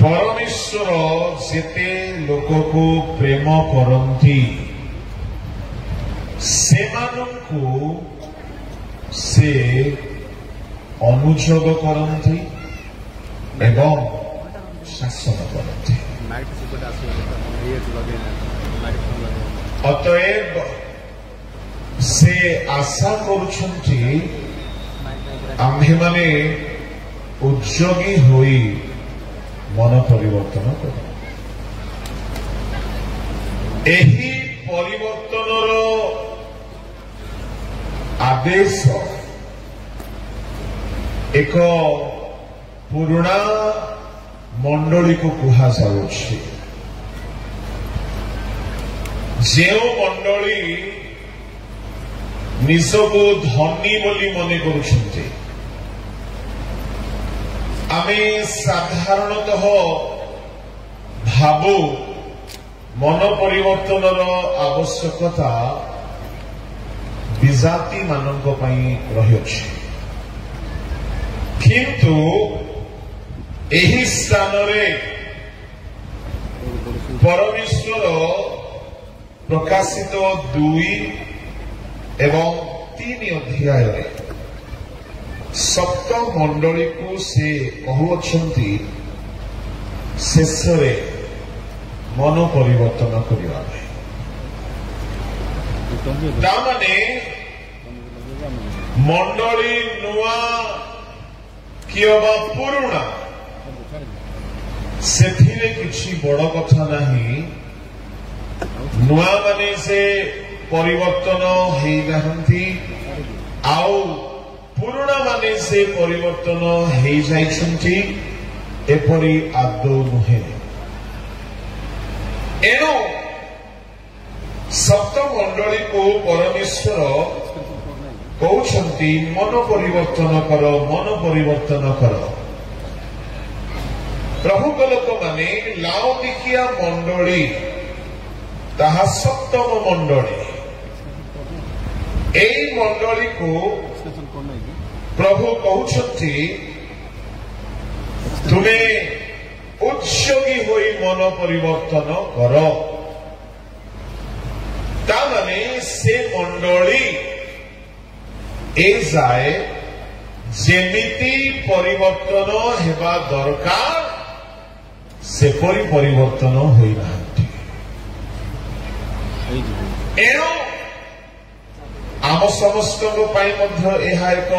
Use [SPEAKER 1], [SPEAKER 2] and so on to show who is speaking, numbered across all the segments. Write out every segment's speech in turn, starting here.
[SPEAKER 1] परमेश्वर जेते लोक को प्रेम करती सेमानंकु से अनुजोग करती एवं शासन करती। अतएव से आशा करुछंती आम्भे माने उद्योगी होई मन परिवर्तन कर। एही परिवर्तनर आदेश एक पुराणा मंडली को कहा जाउछि। जो मंडली निजको धनी बोली मने करुछन्ते आमे साधारणतः भावु मन परिवर्तनर आवश्यकता विजाति मानक पई रहिछि, किंतु एही स्थान रे परमेश्वर प्रकाशित 2 एवं 3 अध्याय रे सप्त मंडली को से कहउछंती शेष रे मन परिवर्तन करिवा। तामाने मंडली नुआ किबा पुरुणा सेथिरे किछि बड़ कथा नहीं। नुआ माने से परिवर्तन हेई नाहंती, आउ पुरुणा माने से परिवर्तन हेई जाइछंती, एपरि आदौ नुहे। एणु सप्त मंडली को परमेश्वर कहउछंती मन परिवर्तन कर, मन परिवर्तन कर। प्रभु लोक माने लाउदिकिया मंडली ताहा सप्तम मंडली। एई मंडली को प्रभु कहउछंती तुमे उद्योगी होई मन परिवर्तन कर। तामाने से मंडली ए जाए जेमिति परिवर्तन हेबा दरकार सेपरि परिवर्तन होई नाहंती। एणु आम समस्त एक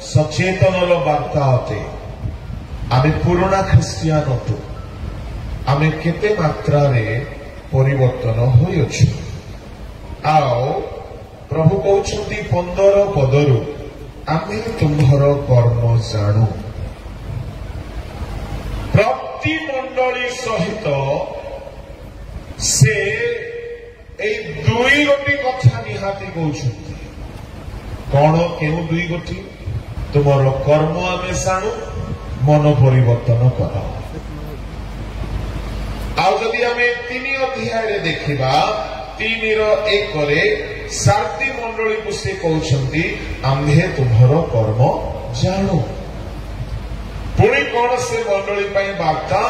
[SPEAKER 1] सचेतन वार्ता अटे। आमे पुराना ख्रिस्टियान अटु, आमे केते मात्रा रे परिवर्तन होइछु। आओ प्रभु कहउछंती 15 पदरु आमे तुम्हर कर्म जाणु। प्रति मंडली सहित से ए 2 गोटी कथा निहाती कहउछंती। कौन केउ 2 गोटी? तुमर कर्म आमे जाणु, मन परिवर्तन कर। आउ जदि आमे 3 अध्याय रे देखिबा 3:1 रे सारती मंडली को से कहउछंती आम्भे तुम्हर कर्म जाणु। पुणी कौन से मंडली पई वार्ता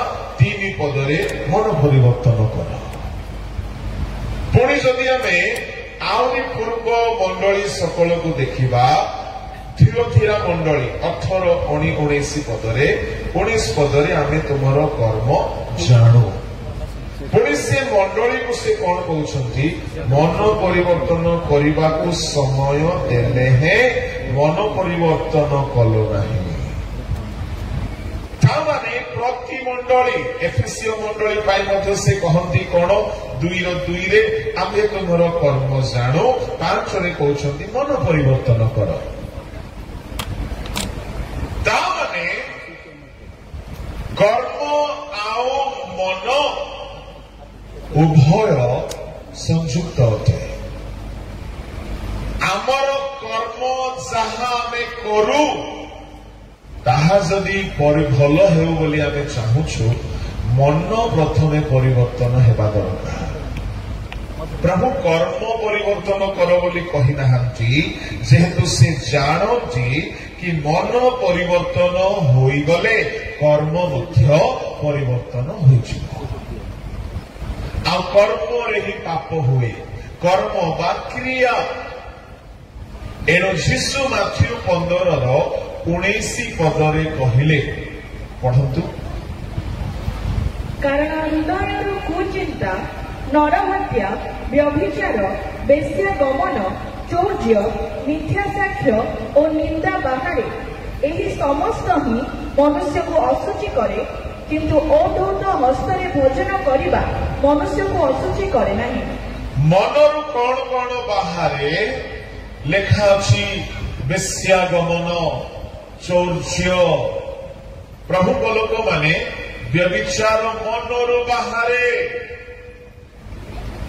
[SPEAKER 1] 3 पदरे मन परिवर्तन कर। पुणी जदि आमे आउरी पूर्व मंडली सकल को देखिबा धीरोधीरा मंडली 18, 19 पदरे 19 पदरे आमे तुमर कर्म जाणु। पुणी से मंडली को से कौन कहउछंती मन परिवर्तन करिबा को समय देले हे मन परिवर्तन कलो नाही। तामाने प्रति मंडली एफेसियो मंडली पाई मध्य से कहंती कौन 2:2 रे आमे तुमर कर्म जाणु, 5 रे कहउछंती मन परिवर्तन कर। तामाने कर्म आओ मन उभय संयुक्त होते। आमर कर्म जहा आमे करू ताहा जदि भल हेउ बोली आमे चाहुछु, मन प्रथमे परिवर्तन हेबा दरकार। प्रभु कर्म परिवर्तन कर बोली कहि नाहंती, जेहेतु से जानती कि मन परिवर्तन होई गले कर्म मध्य परिवर्तन हो कर्म रे पाप हुए कर्म बा क्रिया एणु जीशु माथ्यू 15:19 पदरे कहिले पढ़ंतु
[SPEAKER 2] कारण हृदय कुचिंता नरहत्या व्यभिचार बेश्या गमन चौर्य मिथ्या साक्ष्य और निंदा बाहरे एही समस्त ही मनुष्य को असुचि करे किंतु अधौत हस्तरे भोजन करने मनुष्य को असुचि करे नहीं।
[SPEAKER 1] मनरु कौन बाहरे लेखा अछि बेश्यागमन चौर्य प्रभु लोक माने व्यभिचार मनरु बाहरे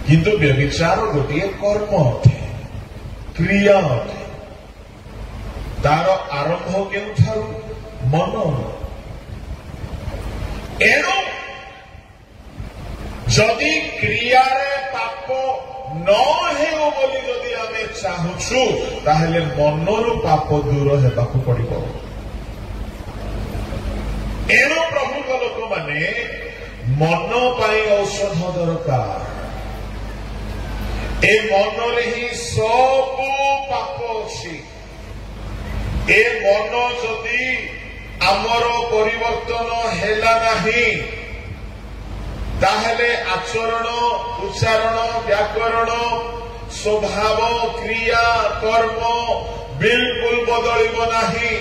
[SPEAKER 1] किंतु व्यभिचार गोटे कर्म अटे क्रिया अटे तार आरंभ केउठारु मन एणु जदि क्रियारे पाप न हेउ बोली जदि आमे चाहुछु ताहेले मनरु पाप दूर हेबाकु पड़िबो। एणु प्रभु लोक माने मन पाई औषध दरकार ए मनरे ही सबु पाप अछि ए मन जदि आमर परिवर्तन हेला नाही ताहले आचरण उच्चारण व्याकरण स्वभाव क्रिया कर्म बिल्कुल बदलिबो नाही।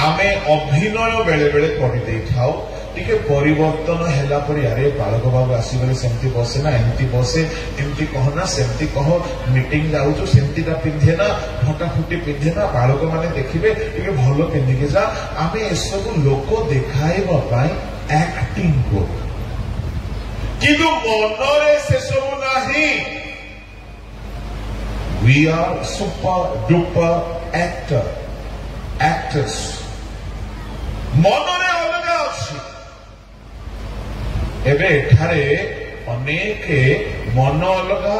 [SPEAKER 1] आमे अभिनय बेले बेले करि देखाओ टिके परिवर्तन हेला परि अरे बालक बाबू आसीबले सेमती बसे ना एमती बसे एमती कहना सेमती कह मीटिंग जाउछु सेमती ता पिंधे ना फटा फुटी पिंधे ना बालक माने देखिबे टिके भलो पिंधिके जा आमे एसबु लोक देखाइबा पाई एक्टिंग को किंतु मनरे से सब नाही। We are super duper actors मनरे अलगा अछि एबे एठारे अनेक मन अलगा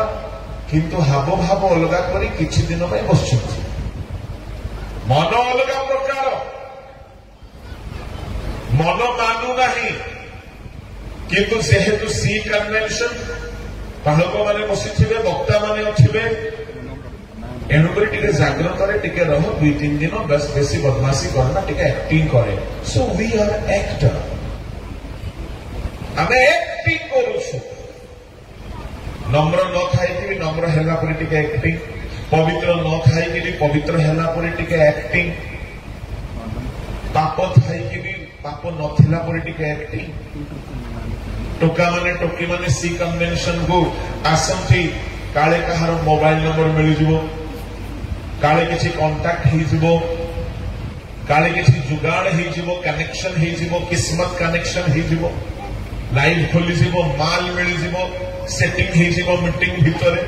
[SPEAKER 1] किंतु हाव भाव अलगा करी किछि दिन पई बसछथि मन अलगा प्रकार मन मानु नाही किंतु जेहेतु सी कन्वेंशन बालक माने बसिथिबे वक्ता माने अथिबे एणुकरी टिके जाग्रत रे टिके रह 2-3 दिन बस बेसी बदमाशी करना टिके एक्टिंग करे। सो वी आर एक्टर आमे एक्टिंग करूछु नम्र न थाई कि नम्र हेला परि टिके एक्टिंग पवित्र न थाई कि पवित्र हेला परि टिके एक्टिंग पाप थाई कि पाप नथिला परि टिके एक्टिंग टोका माने टोकी माने सी कन्वेंशन को आसंती काले कहार मोबाइल नंबर मिल जिवो काले किछि कांटेक्ट ही जिवो काले किछि जुगाड़ ही जिवो कनेक्शन ही जिवो किस्मत कनेक्शन ही जिवो लाइव खोली जिवो माल मिल जिवो सेटिंग ही जिवो मीटिंग भितरे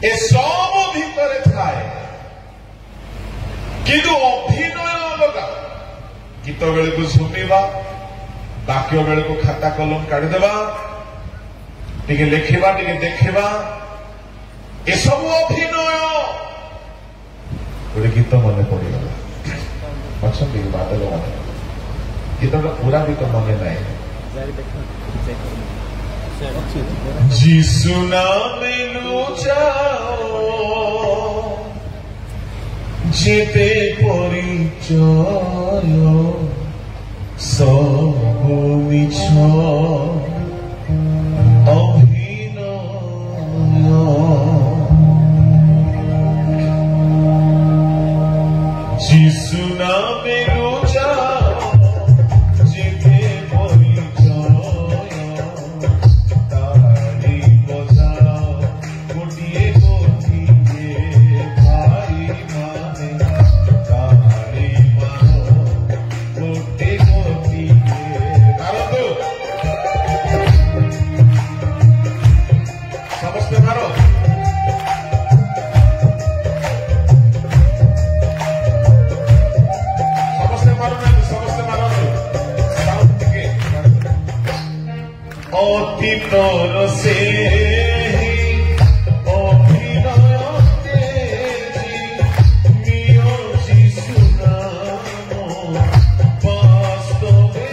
[SPEAKER 1] ए सब भितरे थाए किंतु अभिनय अलगा गीत बेले को सुनिबा बाक्य बेले को खाता कलम काढ़देवा टिके लिखिबा टिके देखिबा ए सब अभिनय गोटे गीत मन पड़गला अच्छा बादल गीत पूरा गीत मन ना जीसु नाम लुचाओ जेते परिचय सब मिछ अभिनय जीसु नामे लुचाओ जेते परिचय तारी बजाओ गोटिए गोटिए भाई माने तारी मानो गोटे समस्त भारत অতীতর সে অভিনয়তে নিয়োজি সুনাম বাস্তবে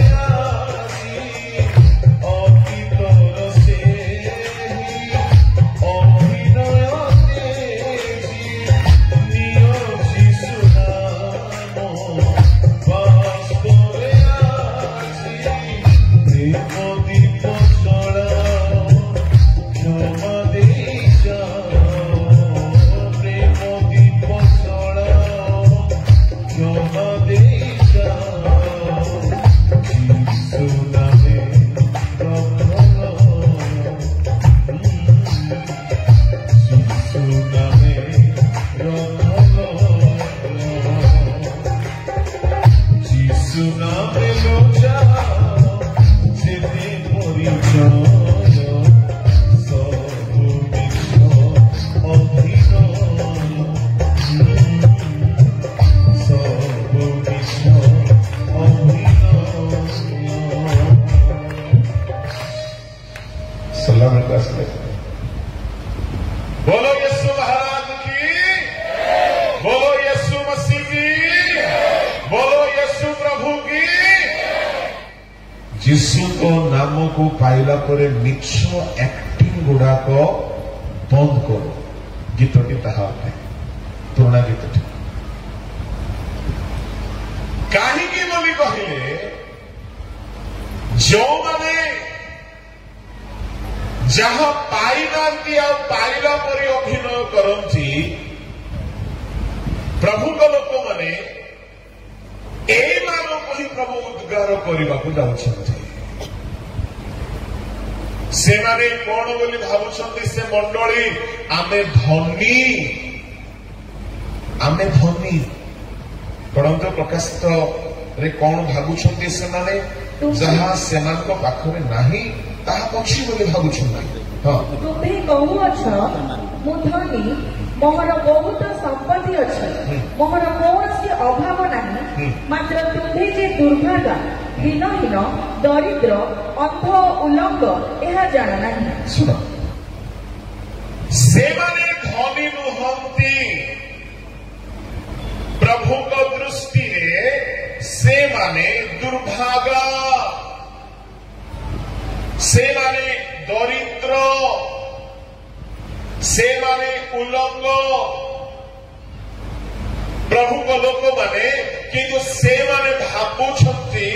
[SPEAKER 1] ବେଳକୁ ଆସିଲେ। बोलो यीशु महाराज की, बोलो यीशु मसीह की, बोलो यीशु प्रभु की। यीशु को नाम को पाइला परे मिछ एक्टिंग गुड़ाक बंद करो। गीतटी ताहा पुराणा गीतटी कहीं बोली कहले जो माने जहाँ पाइना पाइला परे अभिनय करती प्रभु लोक मैंने को ही प्रभु उद्गार करने को जाऊँच। से माने कौन बोली भावुंट से मंडली आमे धनी पढ़ंत प्रकाशित रे कौन भावुंट से माने जहाँ से पाखरे नहीं ताहा पक्षी बोली भावुंट। हाँ
[SPEAKER 2] तुमे कहूअछ मु धनी मोहर बहुत संपत्ति अच्छी मोहर कौन से अभाव नहीं मात्र तुम्हें जे दुर्भागा दीनहीन दरिद्र अंध उलंग यह जान नहीं।
[SPEAKER 1] सुन से माने धनी नुहंती प्रभु को दृष्टि से माने दुर्भागा से माने दरिद्र से माने उलंग प्रभु को लोक माने किंतु से माने भावुछंती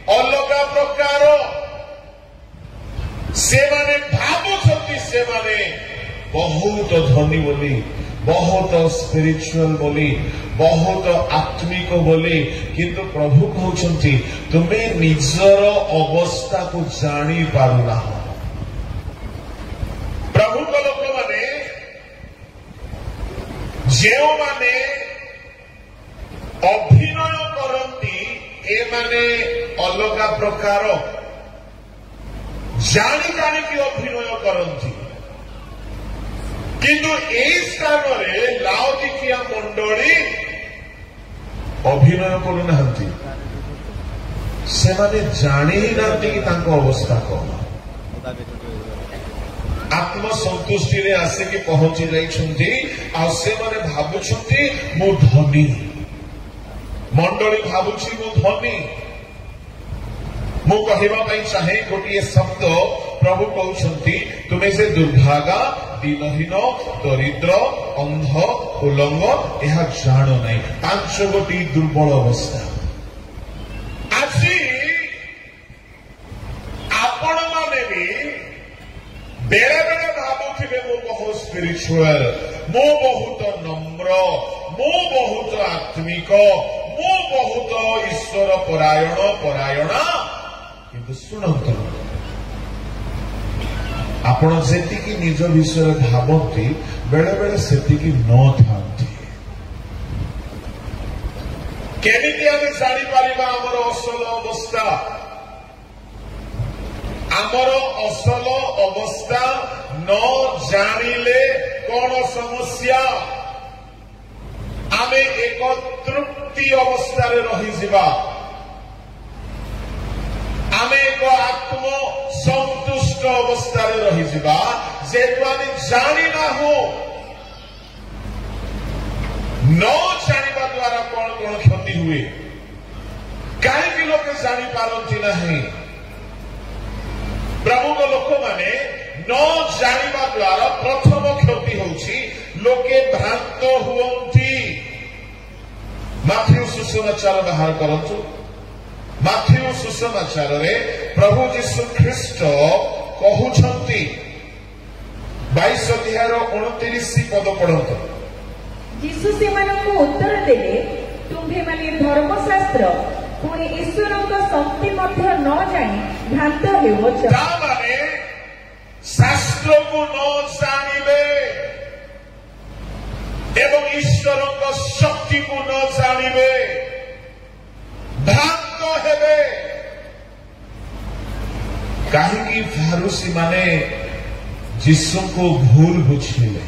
[SPEAKER 1] अलगा प्रकार से माने भावुछंती से माने बहुत धनी बोली बहुत स्पिरिचुअल बोली बहुत आत्मिक बोली किंतु प्रभु कहउछंती तुमे निजर अवस्था को जानी पारुना। प्रभु को लोक माने जे माने अभिनय करती ए माने अलगा प्रकार जानी जानी कि अभिनय करती किंतु एई स्थान रे लाउदिकिया मंडली अभिनय करूनाहांती से माने जानी ही नांती कि तांको अवस्था कौन आत्मसंतुष्टि रे आसिकी पहुंची जाइछंती आ से माने भाबुछंती मु धनी मंडली भाबुछि मु धनी। मु कहवा पई चाहे गोटिए शब्द प्रभु कहउछंती तुमे से दुर्भागा दीनहीन दरिद्र अंध उलंग यह जान नहीं। 5 गोटी दुर्बल अवस्था आज आपण माने भी बेले बेले भावुथिबे मु बहुत स्पिरिचुअल मु बहुत नम्र मु बहुत आत्मिक मु बहुत ईश्वर परायण किंतु शुणु आपण सेतिकी निज विषय भावती बेले बेले सेतिकी न थांती केमिति आमे जानी पारिबा हमर असल अवस्था आमर असल अवस्था न जानिले कौन समस्या आमे एक तृप्ति अवस्था रही जीवा आमे एक आत्म संतुष्ट अवस्था रही जीवा जेतु आमे जानी ना हो न जानिबा द्वारा कौन कौन क्षति हुए कहीं लोके जानी पारती नहीं। प्रभु को लोक माने न जानिबा द्वारा प्रथम क्षति होछि लोके भ्रांत हुअंती। माथ्यू सुसमाचार बाहर करंतु माथ्यू सुसमाचार रे प्रभु यीशु ख्रीष्ट कहउछंती 22 अध्याय 29 पद पढ़ंतु।
[SPEAKER 2] यीशु सेमानकु उत्तर देले तुम्हे माने धर्मशास्त्र पुणी ईश्वर शक्ति मध्य न जानी भ्रांत हेउछ।
[SPEAKER 1] माने शास्त्र को न जानिबे एवं ईश्वर शक्ति को न जानिबे भ्रांत हेबे। कहीं फारूसी माने यीशु को भूल बुझिले।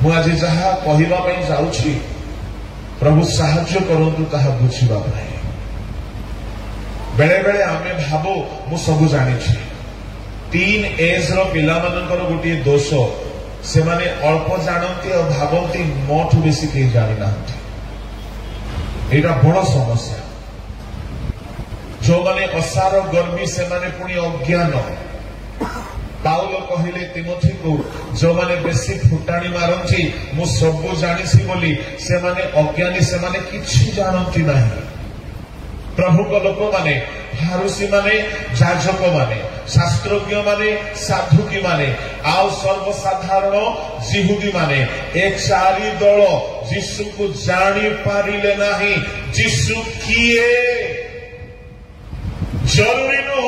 [SPEAKER 1] मु आज जहा कहवा पई जाउछि प्रभु साहाय्य करंतु ताहा बुझिबा पई। बेले बेले आमे भाबो मु सब जानिछि टीन एज पिला गोटे दोष से माने अल्प जानती और भावती मोठू बेसी कहीं जानी ना एटा बड़ समस्या जो माने असार गर्मी से माने पुणी अज्ञान पाउल कहले तिमोथी को जो माने बेसी फुटाणी मारती मु सब जानी बोली से माने अज्ञानी से माने किछि जानती नहीं प्रभु को लोक माने फारूसी माने जाजक माने शास्त्रज्ञ माने साधुकी माने आउ सर्वसाधारण जिहुदी माने एक चारि दल जीशु को जानी पारिले नहीं जीशु किए जरूरी नुह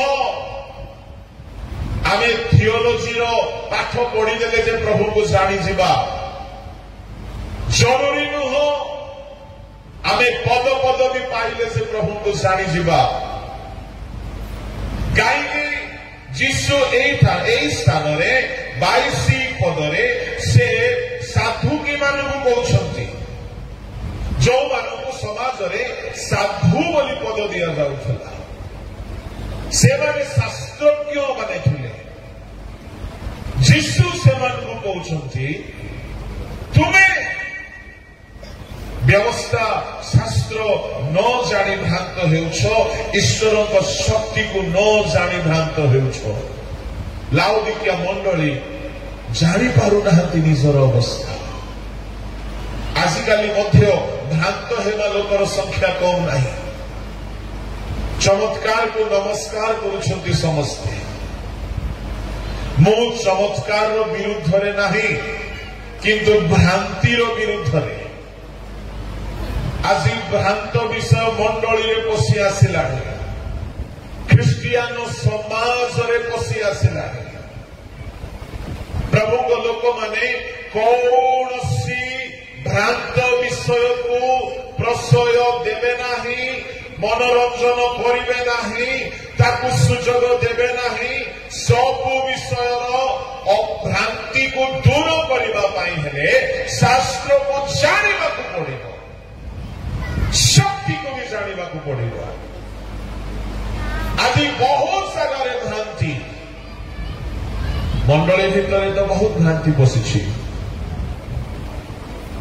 [SPEAKER 1] आमे थियोलॉजी रो पाठ पढ़ी देले जे प्रभु को जानी जीवा जरूरी नुह आमे पद पदवी पाइले से प्रभु को जानी जीवा कहीं जीशु यही स्थान 22 पदरे से साधुकी मानू कहते जो मानू समाज में साधु बोली पद दि जाऊला से माने शास्त्रज्ञ माने थिले जीशु से कहते तुम्हें व्यवस्था शास्त्र न जानी भ्रांत हेउछ ईश्वर शक्ति को न जानी भ्रांत हेउछ लाउदिकिया मंडली जानी पारु नाहांती निजर अवस्था आजिकाली मध्य भ्रांत हेबा लोकर संख्या कम नहीं चमत्कार को नमस्कार करुछंती समस्ते मु चमत्कार विरुद्ध रे नहीं किंतु भ्रांतिर विरुद्ध रे आज भ्रांत विषय मंडली पशि आसला ख्रिस्टियान समाज रे पशि आसला प्रभु को लोक माने कौन सी भ्रांत विषय को प्रशय देवे नहीं मनोरंजन करिवे नहीं ताकू सुजोग देवे नहीं सबु विषय अभ्रांति को दूर करने शास्त्र को जाना पड़ेगा शक्ति को भी जाना पड़ेगा आज बहुत जगार भ्रांति मंडली भितर तो बहुत भ्रांति पशि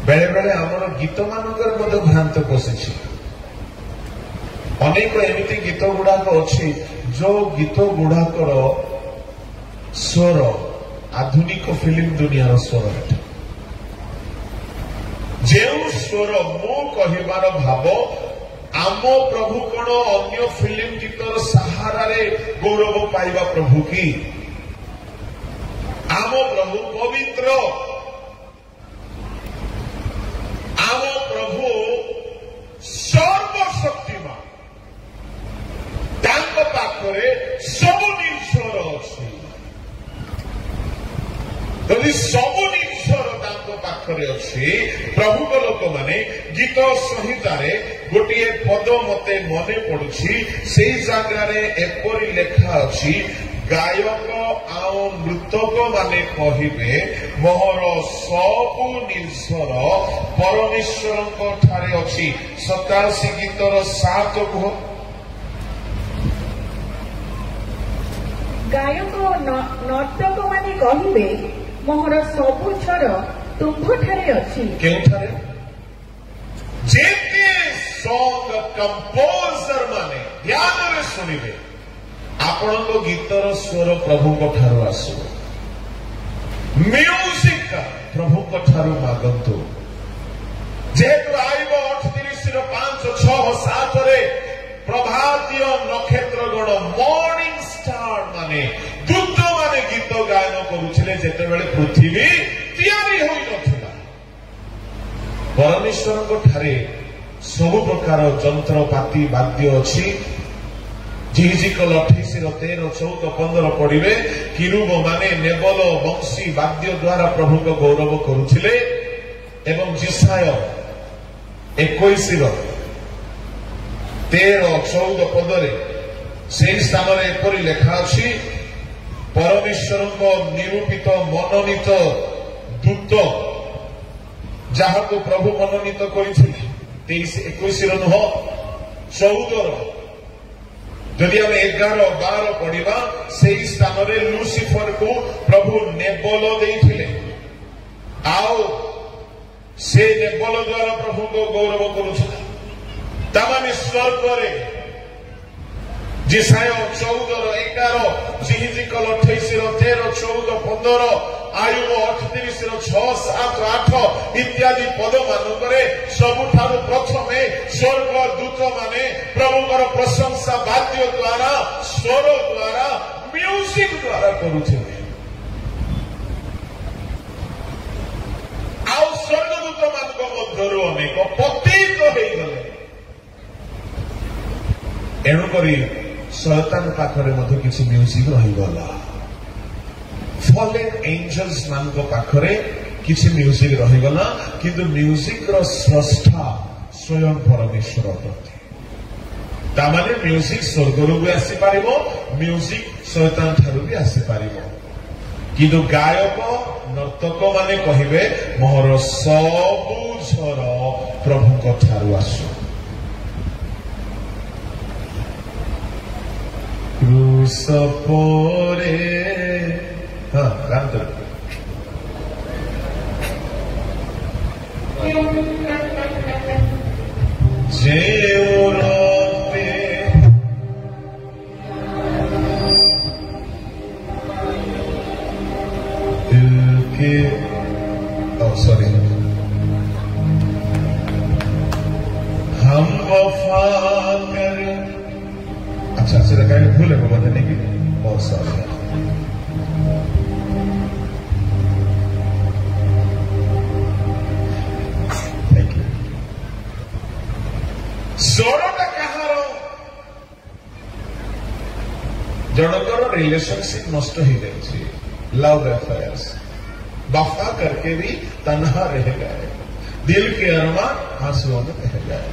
[SPEAKER 1] बेले बेले आमर गीत मानकर भ्रांत पशि अनेक एमती गीत गुड़ाक अच्छी जो गीत गुड़ाकर स्वर आधुनिक फिल्म दुनिया स्वर जो स्वर मो कहबार भाव आम प्रभु कौन अन्य फिल्म गीतर सहारा गौरव पाइबा प्रभु की आम प्रभु पवित्र आम प्रभु सर्वशक्तिमान पाखरे सब निर्भर अच्छी यदि सब निर्भर पाखरे अच्छी प्रभु को लोक माने गीत संहितारे गोटे पद मते मने पड़ुछि से जगार एपरी लेखा अच्छी गायक आउ मृतक माने कहिबे मोहर सबु निर्भर परमेश्वर ठारे अच्छी 87 गीतर 7 गुह
[SPEAKER 2] गायक नर्तक माने कहिबे मोहर सबु छर तुम ठारे अछि
[SPEAKER 1] केउठारे जेते सॉन्ग कंपोजर माने ध्यान रे सुनिबे आपनको गीतर स्वर प्रभु को ठारो आसु म्यूजिक प्रभु को ठारो मागंतु जेतु आइबो 38 रो 5 6 7 रे प्रभातीय नक्षत्र गण मॉर्निंग स्टार माने दूत माने गीत गायन करुछिले जेते बेले पृथ्वी तैयारी होई नथिला परमेश्वर को ठारे सब प्रकार जंत्रपाती वाद्य अछि झिझिकल 28 रो 13 14 15 पढ़िबे किरुब माने नेबल बंशी वाद्य द्वारा प्रभु को गौरव करुछिले एवं जिसाय 21 रो 13 14 पदरे से स्थान एपरी लेखा अछि परमेश्वर को निरूपित मनोनीत दूत जहाँ को प्रभु मनोनीत कर 23 21 नुह 14 যদি আমি 11-12 পড়িবা সেই স্থাନରେ লুସିଫର କୁ ପ୍ରଭୁ ନେବଲ ଦେଇଥିଲେ ଆଉ ସେ ନେବଲ ଦ୍ୱାରା ପ୍ରଭୁଙ୍କୁ ଗୌରବ କରୁଥିଲେ। ତାମାନେ ସ୍ୱର୍ଗରେ ଯେସାୟ 14-11 ଜିହିଜିକଲ 28-13-14 ଆୟୁବ 38-6-7-8 ଇତ୍ୟାଦି ପଦ ମାନଙ୍କରେ ସବୁଠାରୁ ପ୍ରଥମେ ସ୍ୱର୍ଗ ଦୂତ ମାନେ ପ୍ରଭୁଙ୍କର ପ୍ରଶଂସା ବାଦ୍ୟ ଦ୍ୱାରା ସ୍ୱର ଦ୍ୱାରା ମ୍ୟୁଜିକ ଦ୍ୱାରା କରୁଥିଲେ। ଆଉ ସ୍ୱର୍ଗଦୂତ ମାନଙ୍କ ମଧ୍ୟରୁ ଅନେକ ପତିତ ହେଇଗଲେ। ଏଣୁକରି ଶୟତାନ ପାଖରେ ମଧ୍ୟ କିଛି ମ୍ୟୁଜିକ ରହିଗଲା। ଫଲେନ୍ ଏଞ୍ଜେଲ୍ସ ମାନଙ୍କ ପାଖରେ କିଛି ମ୍ୟୁଜିକ ରହିଗଲା, କିନ୍ତୁ ମ୍ୟୁଜିକର ସ୍ରଷ୍ଟା ସ୍ୱୟଂ ପରମେଶ୍ୱର ଅଟନ୍ତି। ତାମାନେ ମ୍ୟୁଜିକ ସ୍ୱର୍ଗରୁ ବି ଆସିପାରିବ, ମ୍ୟୁଜିକ ଶୟତାନ ଠାରୁ ବି ଆସିପାରିବ। କିନ୍ତୁ ଗାୟକ ନର୍ତ୍ତକ ମାନେ କହିବେ ମୋର ସବୁ ଝର ପ୍ରଭୁଙ୍କ ଠାରୁ ଆସୁ। କ୍ରୁଶ ପରେ ଗାନ୍ତ ଯେଉରତେ दिल सॉरी हम वफा कर अच्छा से कहीं भूल है बताने की बहुत सारे thank you. सोरटा Kahar Jankar relationship नष्ट हो जाए, लव अफेयर्स वफा करके भी तन्हा रह गए, दिल के अरमान आंसुओं में बह गए।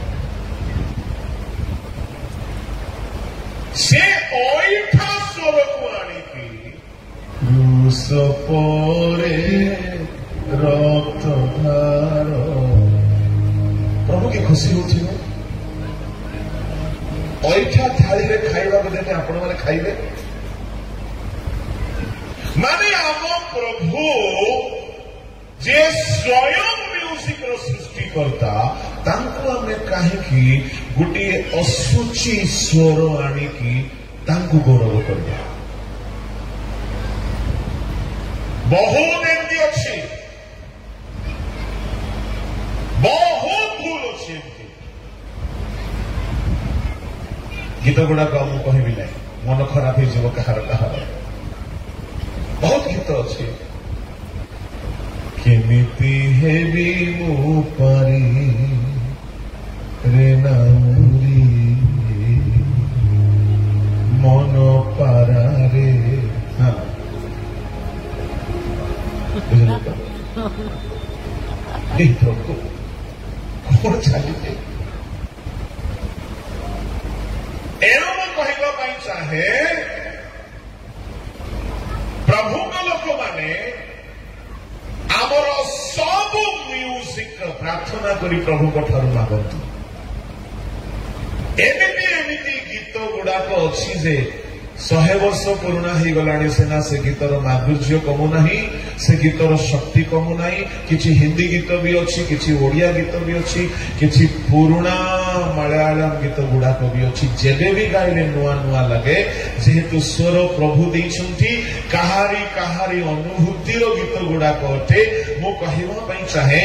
[SPEAKER 1] से ओइठा स्वर को आनिकी क्रूस परे रक्त धार प्रभु की खुशी होती है। ओइठा थाली रे खाइबा देने आपण माने खाइबे माने आम प्रभु जे स्वयं म्यूजिक सृष्टिकर्ता तांको आमे कहीं गोटे असुची स्वर आनिकी तांको गौरव करबा। बहुत एमती अच्छी बहुत भूल अच्छी एमती गीत गुड़ाक मुझे कहबी ना, मन खराब हो कहार कहार बहुत गीत अच्छे। केमिति हेबी मु पारी रे नाउरी मन पारा रे। हाँ प्रभु कौन चलिए एणु कहवाई चाहे प्रभु लोक माने आमर सब म्यूजिक प्रार्थना करी प्रभु ठारू मागतु। एमिति एमिति गीत गुड़ाक अच्छी जे 100 वर्ष पुराना हो गलानी सेना से गीतर माधुर्य कमु नहीं, से गीतर शक्ति कमु नहीं। किछि हिंदी गीत भी अच्छी, किछि ओडिया गीत भी अच्छी, किछि पुराना मलयालम गीत गुड़ाक भी अच्छी। जेबे भी गाइले नुआ नुआ लगे जेहेतु स्वर प्रभु देइछंती कहारी कहारी अनुभूतिर गीत गुड़ाक अटे। मु कहवा पई चाहे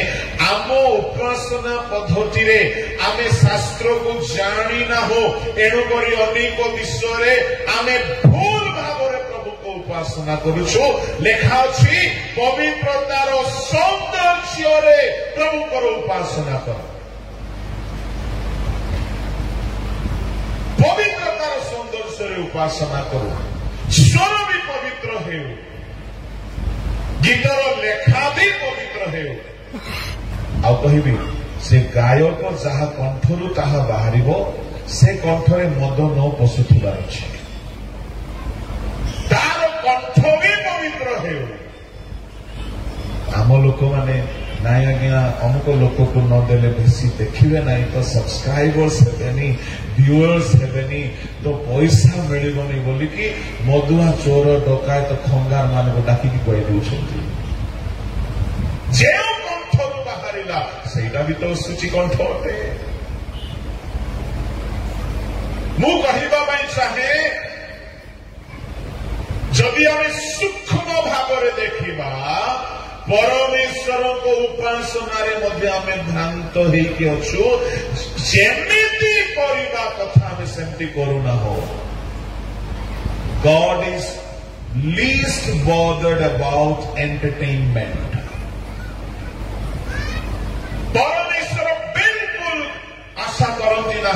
[SPEAKER 1] आम उपासना पद्धति रे आमे शास्त्र को जानी ना हो, एणु करी अनेक विषय रे आमे भूल भाव प्रभु को उपासना करुछु। लेखा अछि पवित्रतार सौंदर्य रे प्रभु को उपासना कर। पवित्रतार सौंदर्य रे उपासना करो, स्वर भी पवित्र हे, गीतर लेखा भी पवित्र हे। आ कहबी से गायक जहा कंठरू ताहा बाहरिबो से कंठरे मद न पशुथिबार अछि, तार कंठ भी पवित्र हे। आम लोक माने नाई आज्ञा अमुक लोक को नदेले बेसी देखिए ना तो सब्सक्राइबर्स हेबेनी व्यूअर्स हेबेनी तो पैसा मिलबनी बोली कि मदुआ चोर डकायत तो खंगार मान को डाकी कही दौरान जे कंठ बाहरिला सेटा भी तो सूची कंठ अटे मु कहवा चाहे जदि आम सूक्ष्म भाव देखा परमेश्वर को उपासना आम भ्रांत होचु जेमिति करबा कथा आम सेमती करूना हो God is least bothered about entertainment परमेश्वर बिल्कुल आशा करती ना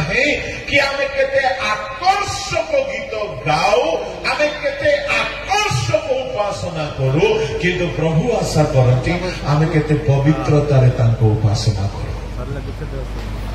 [SPEAKER 1] कि आमे केते आकर्षक गीत गाओ आमे केते आकर्षक उपासना करू किंतु प्रभु आशा करती आमे केते पवित्रतारे तांको उपासना करू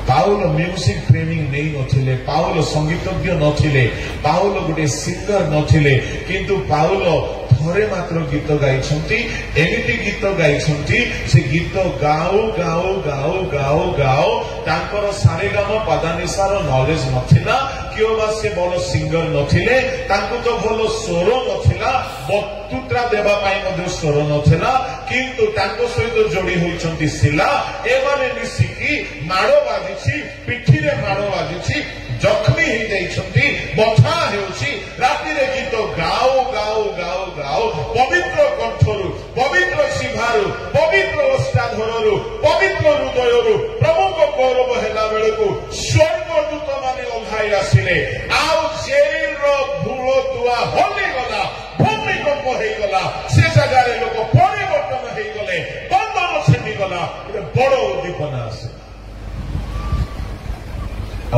[SPEAKER 1] पाउल म्यूजिक ट्रेनिंग नहीं नथिले पाउल संगीतज्ञ नथिले पाउल गोटे सिंगर नथिले किंतु पाउल थरे मात्र गीत गाइछंती एमिति गीत गाइछंती से गीत गाओ गाओ गाओ गाओ गाओ तांकर सारेगाम पादानिसार नॉलेज नथिला कियोबा से भल सिंगर नथिले तांको तो भल स्वर नथिला बक्तृता देबा पाई मध्ये स्वर नथिला किंतु तांको सहित जोड़ी होइछंती सिला एमाने मिसिकी माड़ो बाजिछि पिठी रे माड़ो बाजिछि जख्मी हो जाइछंती बथा हेउछि राति रे गीत गाओ गाओ गाओ गाओ पवित्र कंठरु पवित्र सिंहारु पवित्र ओष्ठाधरु पवित्र हृदयरु प्रभु को गौरव हेला बेले को स्वर्गदूत माने ओघाई आसिले आउ जेल रो भूलो दुआ होली गला भूमिकंप हेई गला से जगह रे लोक परिवर्तन हेई गले बंधन छेमी गला ए बड़ उद्दीपना आसे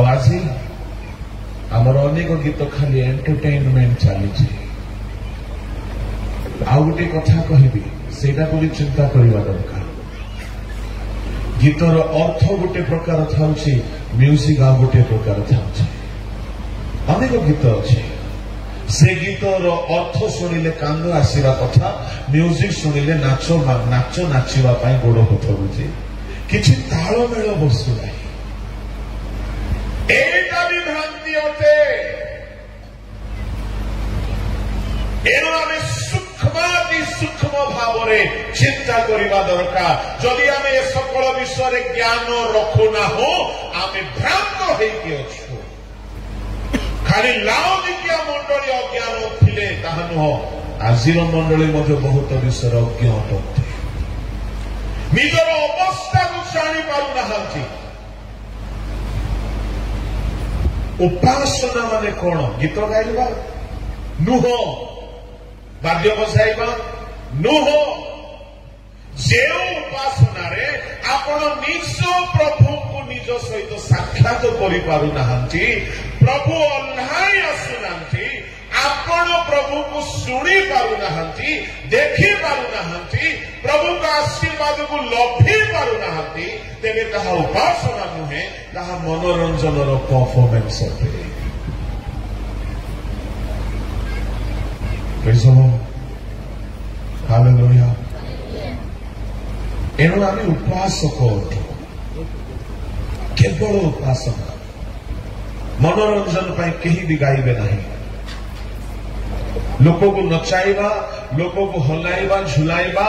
[SPEAKER 1] आज आमर अनेक गीत खाली एंटरटेनमेंट चली आउ गोटे कथा कहबी सेटा को चिंता करवा दरकार गीतर अर्थ गोटे प्रकार था म्यूजिक आ गोटे प्रकार था अनेक गीत अच्छे से गीतर अर्थ शुणिले कांद आसवा कथा म्यूजिक शुणिले नाच नाचवाई गोड़ हाथ बुझे किसी तालमेल बसुना एटा भी भ्रांति अटे एनु आमे सूक्ष्माति सूक्ष्म भाव चिंता करवा दरकार जदि आमे ए सकल विषय ज्ञान रखुना हो आमे भ्रांत होइकी अछु खाली लाउदिकिया मंडली अज्ञान थिले ताहा नुह आजिर मंडली मध्ये बहुत विषय अज्ञ अटते निजर अवस्था को जानी पारु नाहांती उपासना माने कौन गीत गाइबा नुह वाद्य बजाइबा नुह जे उपासना रे आपण निज प्रभु को निज सहित साक्षात करि पारु नाहांती प्रभु अल्लाह आसुनांती आपण प्रभु को सुनी पारु नाहांती देखि पारु नाहांती प्रभु का आशीर्वाद को लभी पारु नाहांती तेरे ताहा उपासना नुहे ताहा मनोरंजन परफॉर्मेंस अटे प्रेज द लॉर्ड हालेलुया एनु आमे उपासक केवल उपासना मनोरंजन पाई कहीं भी गाइबे नहीं लोक को नचाइबा लोक को हलाइबा झुलाइबा